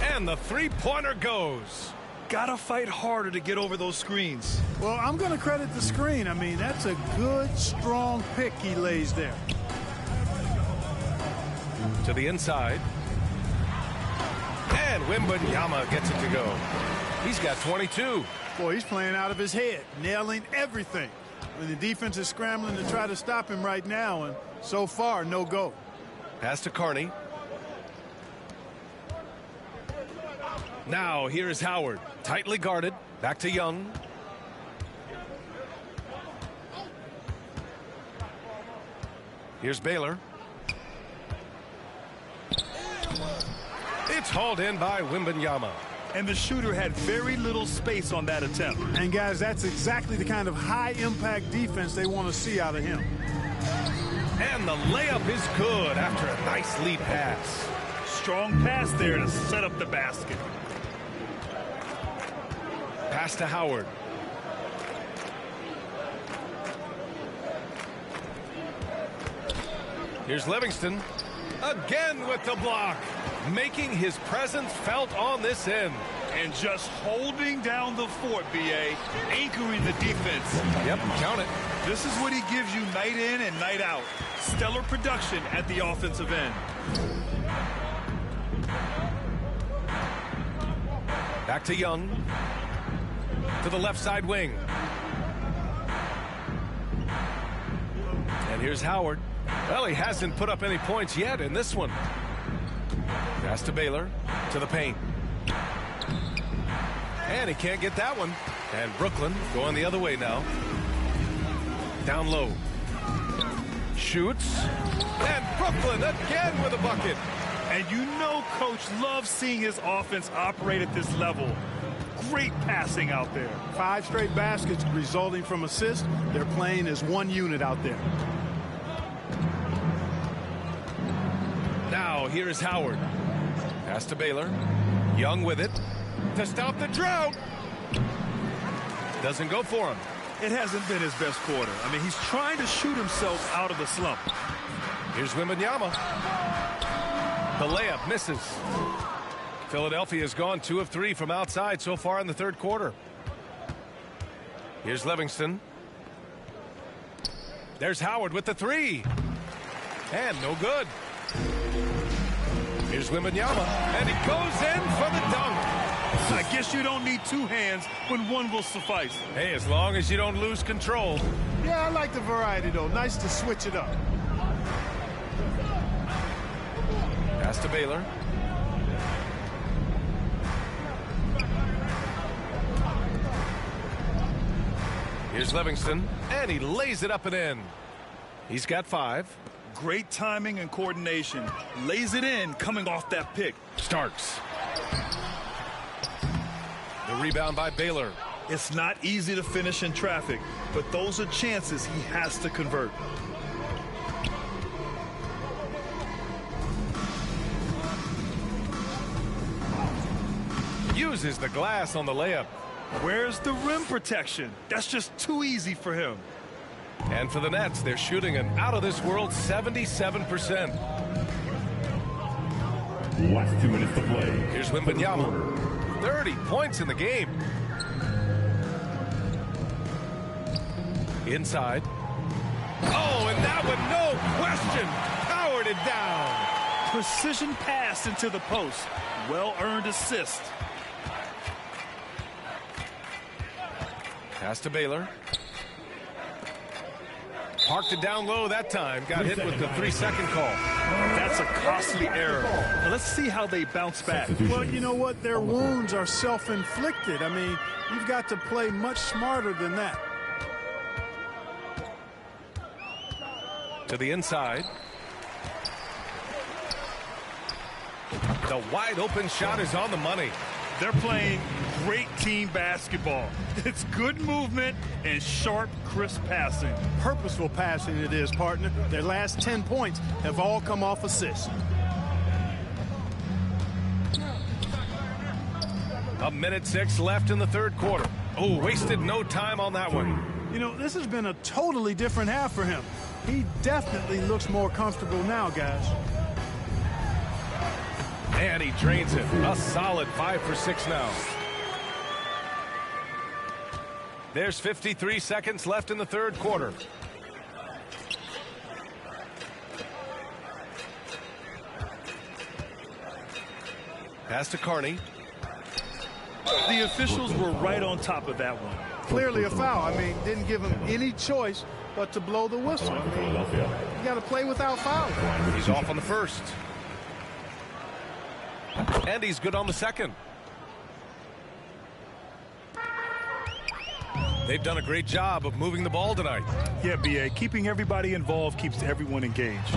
And the three-pointer goes. Gotta fight harder to get over those screens. Well, I'm going to credit the screen. I mean, that's a good, strong pick he lays there. To the inside. And Wembanyama gets it to go. He's got 22. Boy, he's playing out of his head, nailing everything. I mean, the defense is scrambling to try to stop him right now, and so far, no go. Pass to Carney. Now, here is Howard. Tightly guarded. Back to Young. Here's Baylor. It's hauled in by Wembanyama. And the shooter had very little space on that attempt. And, guys, that's exactly the kind of high-impact defense they want to see out of him. And the layup is good after a nice lead pass. Strong pass there to set up the basket. Pass to Howard. Here's Livingston. Again with the block. Making his presence felt on this end. And just holding down the fort, B.A., anchoring the defense. Yep, count it. This is what he gives you night in and night out. Stellar production at the offensive end. Back to Young. To the left side wing. And here's Howard. Well, he hasn't put up any points yet in this one. Pass to Baylor. To the paint. And he can't get that one. And Brooklyn going the other way now. Down low. Shoots. And Brooklyn again with a bucket. And you know Coach loves seeing his offense operate at this level. Great passing out there. 5 straight baskets resulting from assists. They're playing as one unit out there. Now here is Howard. Pass to Baylor. Young with it. To stop the drought. Doesn't go for him. It hasn't been his best quarter. I mean, he's trying to shoot himself out of the slump. Here's Wembanyama. The layup misses. Philadelphia has gone 2 of 3 from outside so far in the third quarter. Here's Livingston. There's Howard with the 3. And no good. Here's Wembanyama. And he goes in for the dunk. I guess you don't need 2 hands when one will suffice. Hey, as long as you don't lose control. Yeah, I like the variety, though. Nice to switch it up. Pass to Baylor. Here's Livingston, and he lays it up and in. He's got 5. Great timing and coordination. Lays it in coming off that pick. Starks. The rebound by Baylor. It's not easy to finish in traffic, but those are chances he has to convert. Uses the glass on the layup. Where's the rim protection? That's just too easy for him. And for the Nets, they're shooting an out-of-this-world 77%. Last 2 minutes to play. Here's Wembanyama. 30 points in the game. Inside. Oh, and that one, no question, powered it down. Precision pass into the post. Well-earned assist. Pass to Baylor. Parked it down low that time. Got hit with the 3-second call. That's a costly error. Now let's see how they bounce back. Well, you know what? Their wounds are self-inflicted. I mean, you've got to play much smarter than that. To the inside. The wide open shot is on the money. They're playing great team basketball. It's good movement and sharp, crisp passing. Purposeful passing it is, partner. Their last 10 points have all come off assists. A minute 6 left in the third quarter. Oh, wasted no time on that one. You know, this has been a totally different half for him. He definitely looks more comfortable now, guys. And he drains it. A solid 5 for 6 now. There's 53 seconds left in the third quarter. Pass to Carney. The officials were right on top of that one. Clearly a foul. I mean, didn't give him any choice but to blow the whistle. I mean, you got to play without fouling. He's off on the first. And he's good on the second. They've done a great job of moving the ball tonight. Yeah, B.A., keeping everybody involved keeps everyone engaged.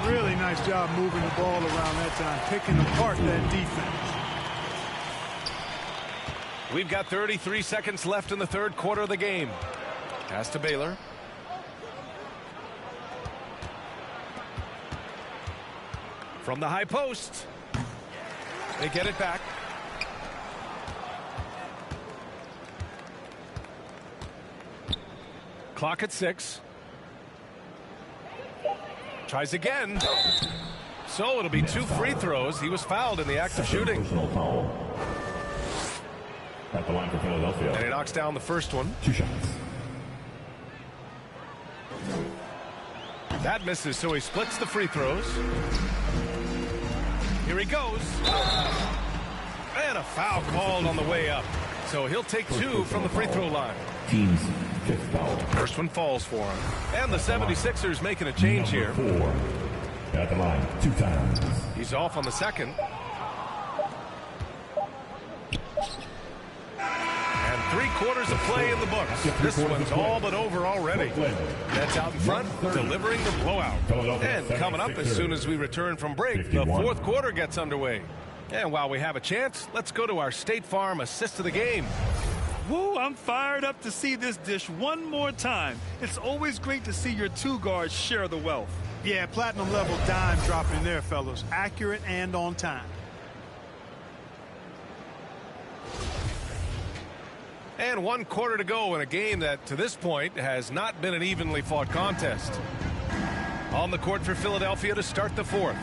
Really nice job moving the ball around that time, picking apart that defense. We've got 33 seconds left in the third quarter of the game. Pass to Baylor. From the high post. They get it back. Clock at 6. Tries again. So it'll be 2 free throws. He was fouled in the act of shooting. At the line for Philadelphia. And he knocks down the first one. 2 shots. That misses, so he splits the free throws. Here he goes. And a foul called on the way up. So he'll take 2 from the free throw line. Team's 5th foul. First one falls for him. And the 76ers making a change here. 4. At the line 2 times. He's off on the second. And 3/4 of play in the books. This one's all but over already. That's out in front, delivering the blowout. And coming up as soon as we return from break, the 4th quarter gets underway. And while we have a chance, let's go to our State Farm assist of the game. Woo, I'm fired up to see this dish one more time. It's always great to see your 2 guards share the wealth. Yeah, platinum level dime dropping there, fellas. Accurate and on time. And 1/4 to go in a game that, to this point, has not been an evenly fought contest. On the court for Philadelphia to start the 4th.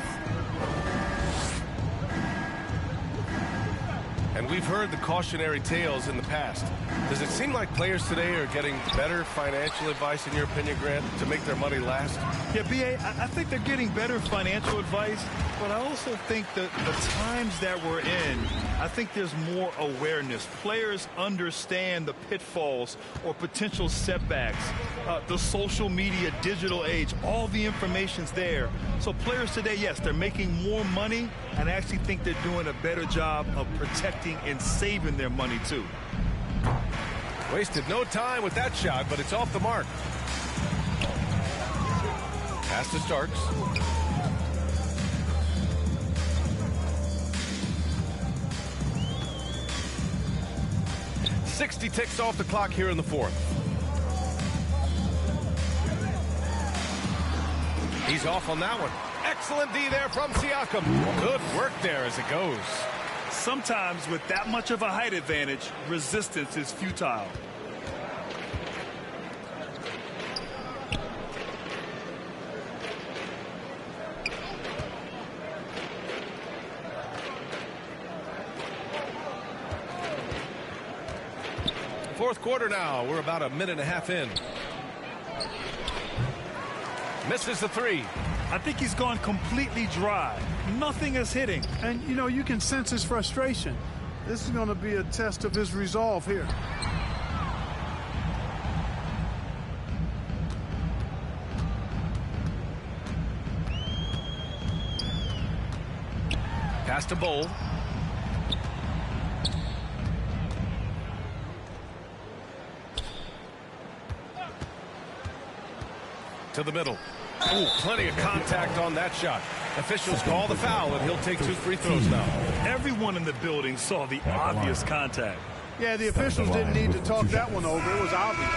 And we've heard the cautionary tales in the past. Does it seem like players today are getting better financial advice, in your opinion, Grant, to make their money last? Yeah, B.A., I think they're getting better financial advice, but I also think that the times that we're in, I think there's more awareness. Players understand the pitfalls or potential setbacks. The social media, digital age, all the information's there. So players today, yes, they're making more money, and I actually think they're doing a better job of protecting and saving their money, too. Wasted no time with that shot, but it's off the mark. Pass to Starks. .60 ticks off the clock here in the 4th. He's off on that one. Excellent D there from Siakam. Good work there as it goes. Sometimes with that much of a height advantage, resistance is futile. Fourth quarter now. We're about a minute and a half in. Misses the 3. I think he's gone completely dry. Nothing is hitting. And, you know, you can sense his frustration. This is going to be a test of his resolve here. Pass to Bowl. To the middle. Ooh, plenty of contact on that shot. Officials call the foul, and he'll take 2 free throws now. Everyone in the building saw the obvious contact. Yeah, the officials didn't need to talk that one over. It was obvious.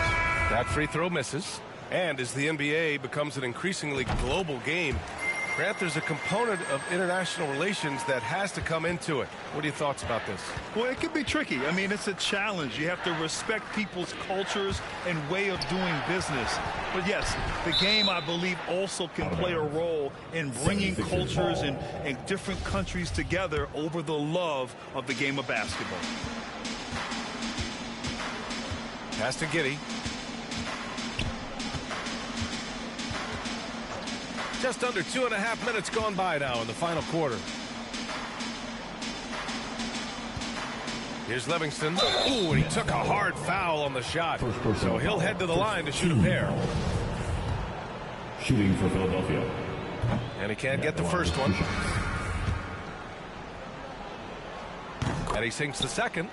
That free throw misses. And as the NBA becomes an increasingly global game, Grant, there's a component of international relations that has to come into it. What are your thoughts about this? Well, it can be tricky. I mean, it's a challenge. You have to respect people's cultures and way of doing business. But yes, the game, I believe, also can play a role in bringing cultures and different countries together over the love of the game of basketball. Pass to Giddey. Just under 2.5 minutes gone by now in the final quarter. Here's Livingston. Ooh, and he took a hard foul on the shot. So he'll head to the line to shoot a pair. Shooting for Philadelphia. And he can't get the first one. And he sinks the second.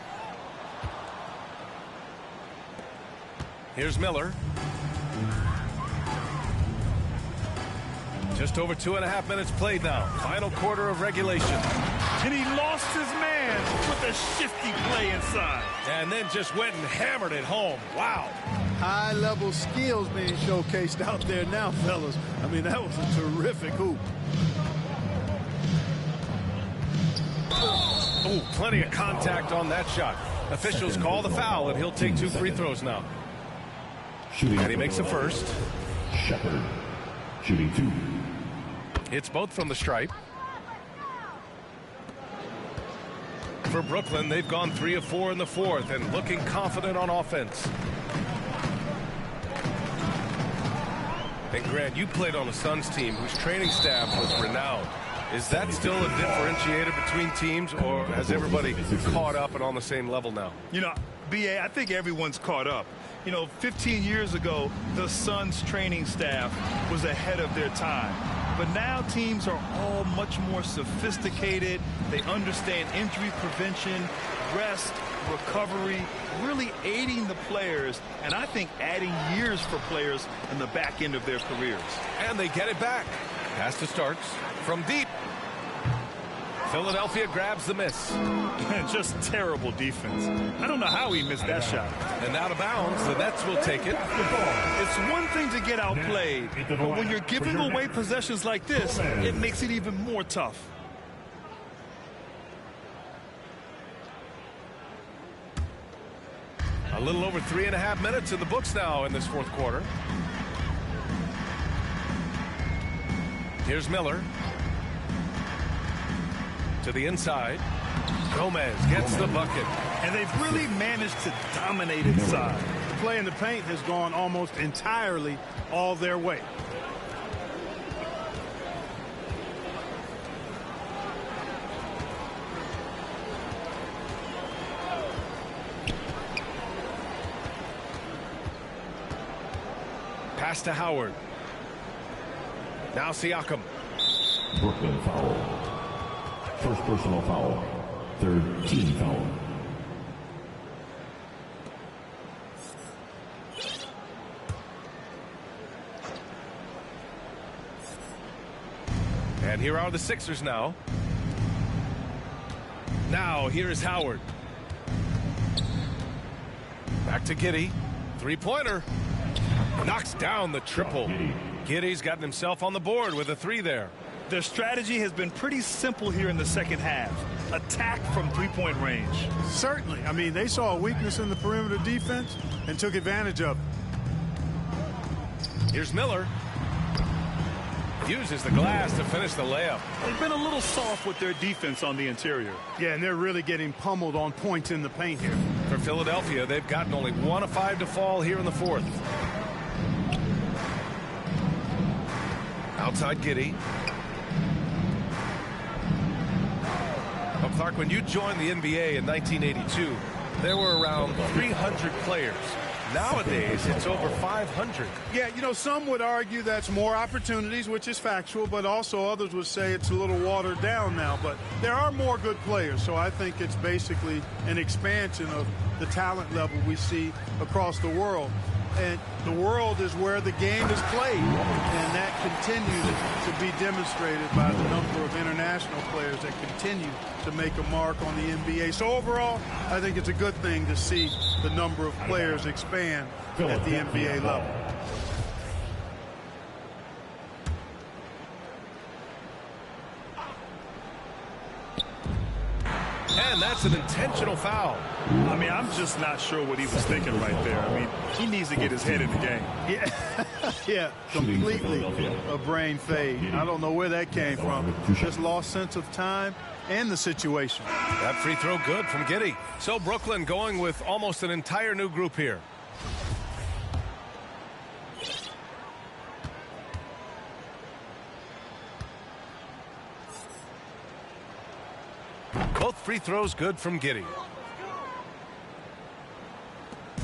Here's Miller. Just over 2.5 minutes played now. Final quarter of regulation. And he lost his man with a shifty play inside. And then just went and hammered it home. Wow. High-level skills being showcased out there now, fellas. I mean, that was a terrific hoop. Oh, plenty of contact on that shot. Officials call the foul, and he'll take 2 free throws now. And he makes the first. Shepard shooting 2. It's both from the stripe. for Brooklyn, they've gone 3 of 4 in the fourth and looking confident on offense. And Grant, you played on a Suns team whose training staff was renowned. Is that still a differentiator between teams, or has everybody caught up and on the same level now? You know, BA, I think everyone's caught up. You know, 15 years ago, the Suns training staff was ahead of their time. But now teams are all much more sophisticated. They understand injury prevention, rest, recovery, really aiding the players, and I think adding years for players in the back end of their careers. And they get it back. Pass to Starks from deep. Philadelphia grabs the miss. Just terrible defense. I don't know how he missed that shot. And out of bounds, the Nets will take it. It's one thing to get outplayed, but when you're giving away possessions like this, it makes it even more tough. A little over 3.5 minutes in the books now in this fourth quarter. Here's Miller. To the inside. Gomez gets the bucket. And they've really managed to dominate inside. The play in the paint has gone almost entirely all their way. Pass to Howard. Now Siakam. Brooklyn foul. First personal foul. Third team foul. And here are the Sixers now. Now here is Howard. Back to Giddey. Three-pointer. Knocks down the triple. Giddey's gotten himself on the board with a 3 there. Their strategy has been pretty simple here in the second half. Attack from three-point range. Certainly. I mean, they saw a weakness in the perimeter defense and took advantage of it. Here's Miller. Uses the glass to finish the layup. They've been a little soft with their defense on the interior. Yeah, and they're really getting pummeled on points in the paint here. For Philadelphia, they've gotten only 1 of 5 to fall here in the fourth. Outside Giddey. Well, Clark, when you joined the NBA in 1982, there were around 300 players. Nowadays, it's over 500. Yeah, you know, some would argue that's more opportunities, which is factual, but also others would say it's a little watered down now. But there are more good players, so I think it's basically an expansion of the talent level we see across the world. And the world is where the game is played, and that continues to be demonstrated by the number of international players that continue to make a mark on the NBA. So overall, I think it's a good thing to see the number of players expand at the NBA level. And that's an intentional foul. I mean, I'm just not sure what he was thinking right there. I mean, he needs to get his head in the game. Yeah, yeah, completely a brain fade. I don't know where that came from. Just lost sense of time and the situation. That free throw good from Giddey. So Brooklyn going with almost an entire new group here. Both free throws good from Giddey.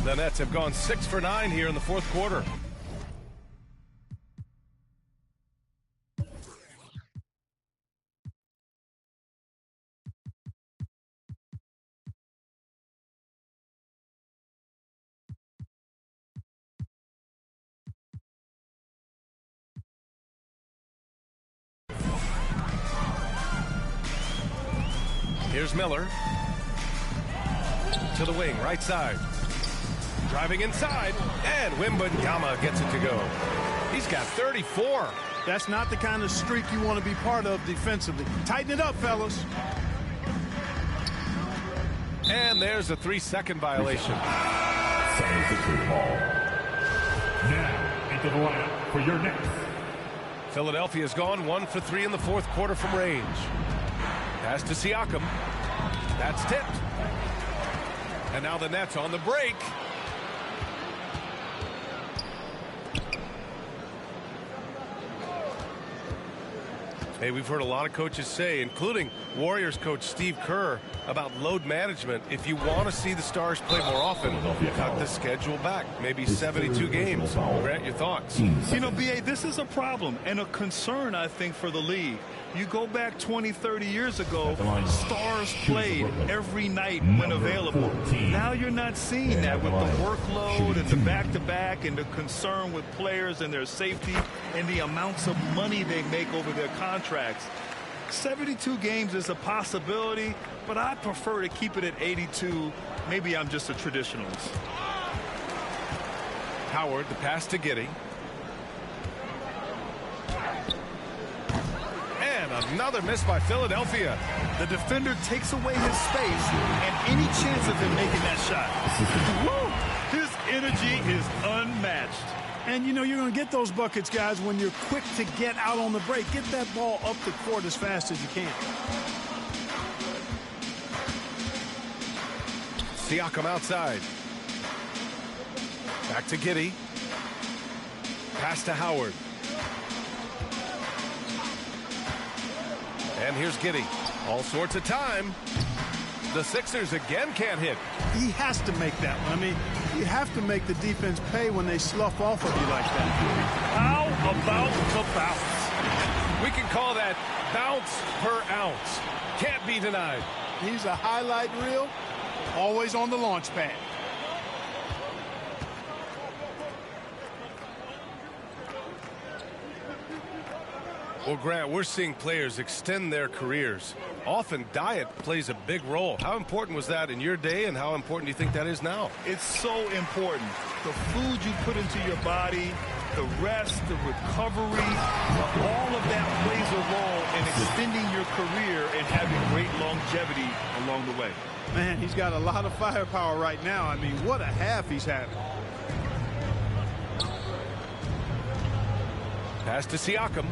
The Nets have gone 6 for 9 here in the fourth quarter. Here's Miller. To the wing, right side. Driving inside, and Wembanyama gets it to go. He's got 34. That's not the kind of streak you want to be part of defensively. Tighten it up, fellas. And there's a 3-second violation. Now into the lineup for your next. Philadelphia's gone 1 for 3 in the fourth quarter from range. Pass to Siakam. That's tipped. And now the Nets on the break. Hey, we've heard a lot of coaches say, including Warriors coach Steve Kerr, about load management. If you want to see the Stars play more often, cut the schedule back. Maybe 72 games. Grant, your thoughts? You know, B.A., this is a problem and a concern, I think, for the league. You go back 20, 30 years ago, Stars played every night when available. Now you're not seeing that with the workload and the back-to-back and the concern with players and their safety and the amounts of money they make over their contracts. 72 games is a possibility, but I prefer to keep it at 82. Maybe I'm just a traditionalist. Howard, the pass to Giddey. And another miss by Philadelphia. The defender takes away his space and any chance of him making that shot. Woo! His energy is unmatched. And, you know, you're going to get those buckets, guys, when you're quick to get out on the break. Get that ball up the court as fast as you can. Siakam outside. Back to Giddey. Pass to Howard. And here's Giddey. All sorts of time. The Sixers again can't hit. He has to make that one. I mean, you have to make the defense pay when they slough off of you like that. How about the bounce? We can call that bounce per ounce. Can't be denied. He's a highlight reel, always on the launch pad. Well, Grant, we're seeing players extend their careers. Often diet plays a big role. How important was that in your day, and how important do you think that is now? It's so important. The food you put into your body, the rest, the recovery, all of that plays a role in extending your career and having great longevity along the way. Man, he's got a lot of firepower right now. I mean, what a half he's having. Pass to Siakam.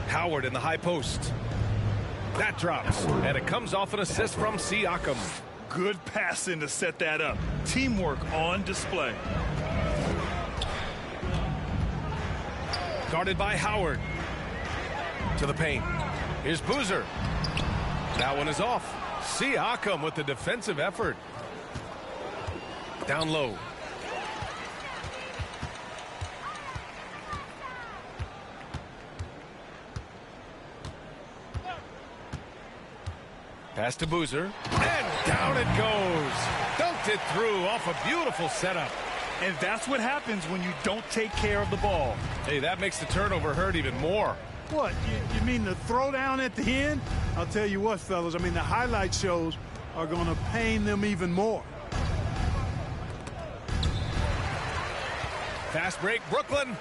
Howard in the high post. That drops, and it comes off an assist from Siakam. Good passing to set that up. Teamwork on display. Guarded by Howard. To the paint. Here's Boozer. That one is off. Siakam with the defensive effort. Down low. Pass to Boozer. And down it goes. Dunked it through off a beautiful setup. And that's what happens when you don't take care of the ball. Hey, that makes the turnover hurt even more. What, you mean the throwdown at the end? I'll tell you what, fellas, I mean, the highlight shows are going to pain them even more. Fast break, Brooklyn.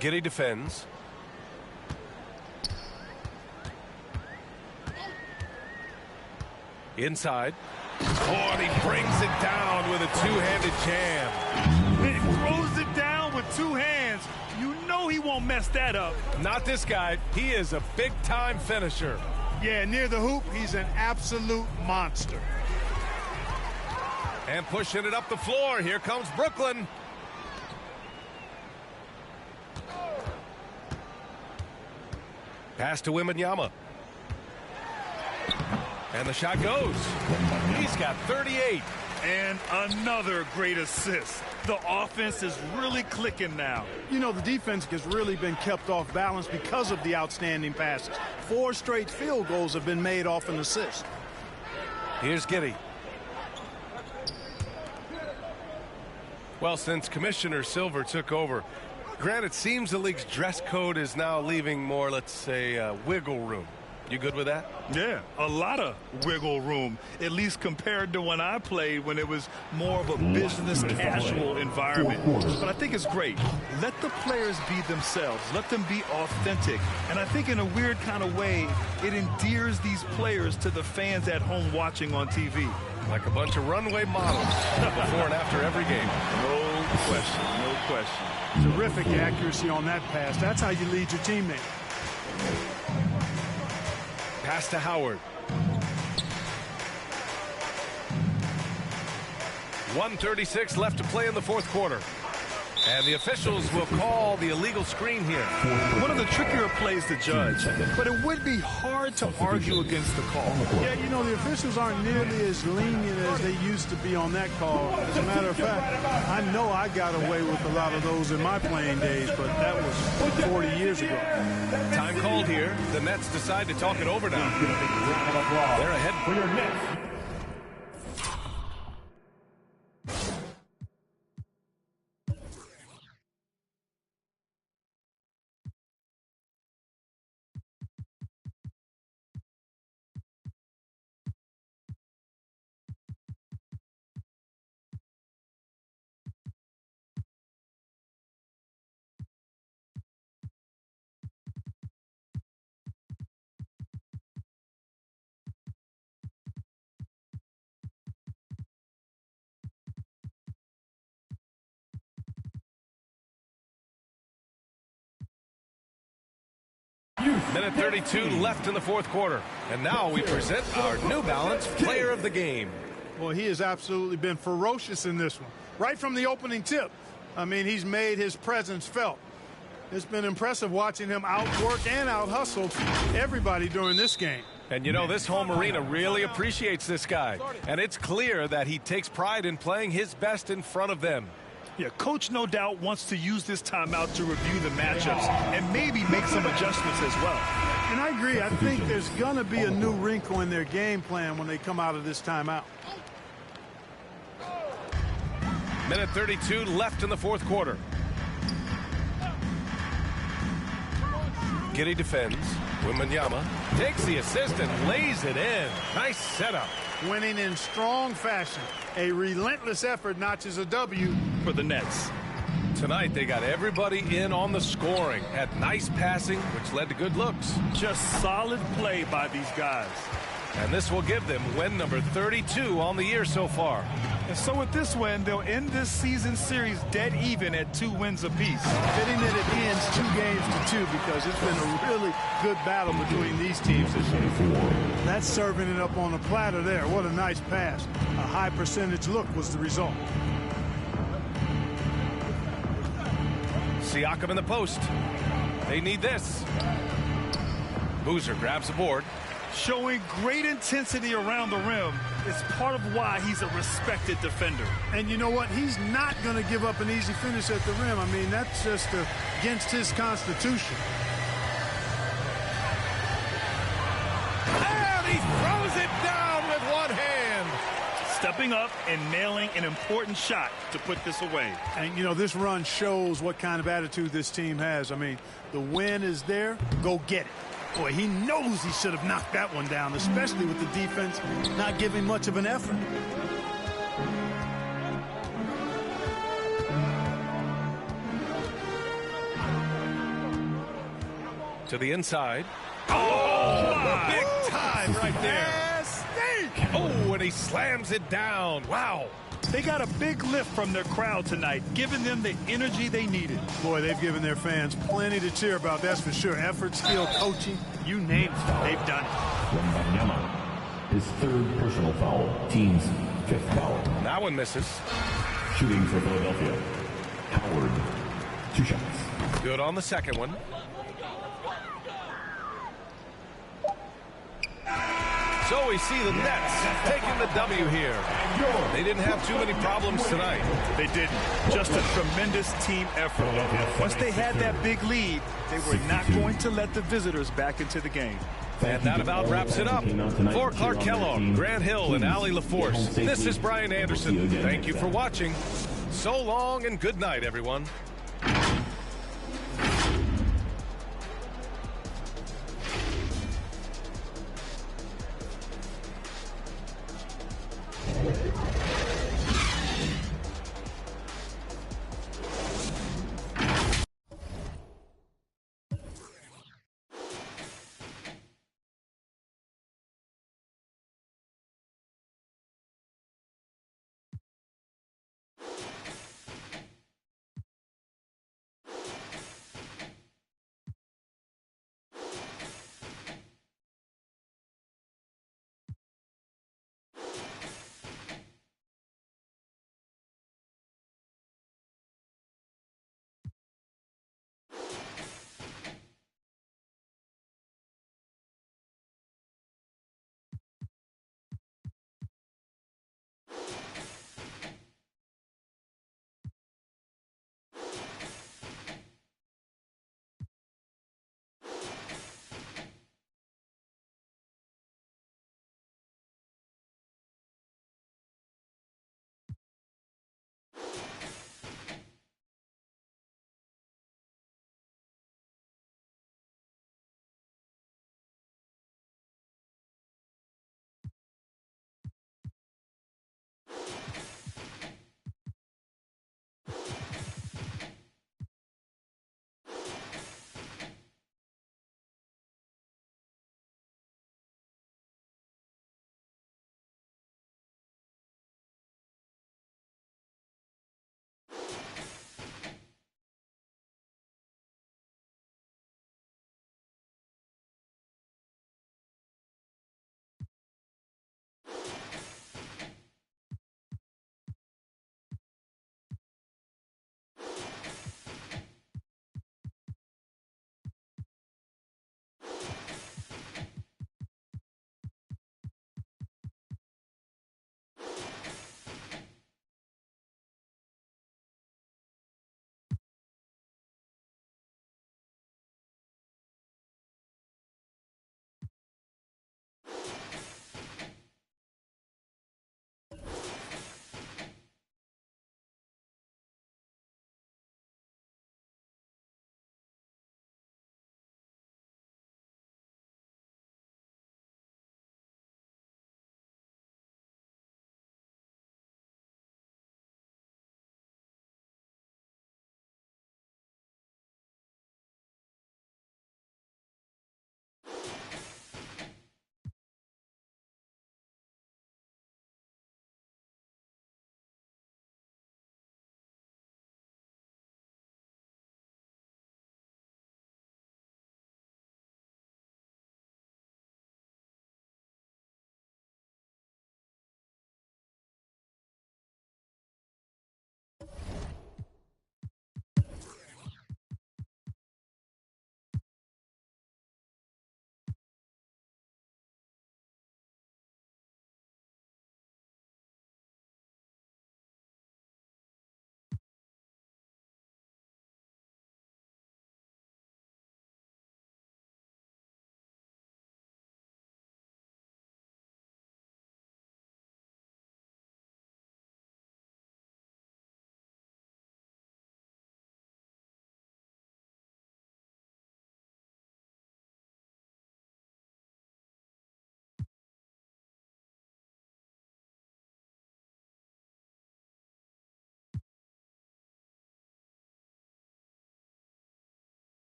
Giddey defends. Inside. Oh, and he brings it down with a two-handed jam. He throws it down with two hands. You know he won't mess that up. Not this guy. He is a big-time finisher. Yeah, near the hoop, he's an absolute monster. And pushing it up the floor. Here comes Brooklyn. Pass to Wembanyama. And the shot goes. He's got 38. And another great assist. The offense is really clicking now. You know, the defense has really been kept off balance because of the outstanding passes. 4 straight field goals have been made off an assist. Here's Giddey. Well, since Commissioner Silver took over, Grant, it seems the league's dress code is now leaving more, let's say, wiggle room. You good with that? Yeah, a lot of wiggle room, at least compared to when I played, when it was more of a business casual environment. But I think it's great. Let the players be themselves. Let them be authentic. And I think in a weird kind of way, it endears these players to the fans at home watching on TV. Like a bunch of runway models before and after every game. No question, no question. Terrific accuracy on that pass. That's how you lead your teammate. Pass to Howard. 1:36 left to play in the fourth quarter. And the officials will call the illegal screen here. One of the trickier plays to judge, but it would be hard to argue against the call. Yeah, you know, the officials aren't nearly as lenient as they used to be on that call. As a matter of fact, I know I got away with a lot of those in my playing days, but that was 40 years ago. Time called here. The Nets decide to talk it over now. They're ahead for your Nets. Minute 32 left in the fourth quarter. And now we present our New Balance Player of the Game. Well, he has absolutely been ferocious in this one. Right from the opening tip. I mean, he's made his presence felt. It's been impressive watching him outwork and out-hustle everybody during this game. And you know, this home arena really appreciates this guy. And it's clear that he takes pride in playing his best in front of them. Yeah, coach no doubt wants to use this timeout to review the matchups and maybe make some adjustments as well. And I agree. I think there's going to be a new wrinkle in their game plan when they come out of this timeout. Minute 32 left in the fourth quarter. Giddy defends. Wembanyama takes the assist and lays it in. Nice setup. Winning in strong fashion. A relentless effort notches a W for the Nets. Tonight they got everybody in on the scoring. Had nice passing, which led to good looks. Just solid play by these guys. And this will give them win number 32 on the year so far. And so with this win, they'll end this season series dead even at 2 wins apiece. Fitting that it ends 2 games to 2 because it's been a really good battle between these teams this year. That's serving it up on a platter there. What a nice pass. A high percentage look was the result. Siakam in the post. They need this. Boozer grabs the board. Showing great intensity around the rim is part of why he's a respected defender. And you know what? He's not going to give up an easy finish at the rim. I mean, that's just against his constitution. And he throws it down with one hand. Stepping up and nailing an important shot to put this away. And, you know, this run shows what kind of attitude this team has. I mean, the win is there. Go get it. Boy, he knows he should have knocked that one down, especially with the defense not giving much of an effort. To the inside. Oh, big time right there. Oh, and he slams it down. Wow. They got a big lift from their crowd tonight, giving them the energy they needed. Boy, they've given their fans plenty to cheer about, that's for sure. Effort, skill, coaching, you name it, they've done it. Wembanyama, his 3rd personal foul, team's 5th foul. That one misses. Shooting for Philadelphia, Howard, 2 shots. Good on the second one. So we see the Nets taking the W here. They didn't have too many problems tonight. They didn't. Just a tremendous team effort. Once they had that big lead, they were not going to let the visitors back into the game. And that about wraps it up. For Clark Kellogg, Grant Hill, and Allie LaForce, this is Brian Anderson. Thank you for watching. So long and good night, everyone.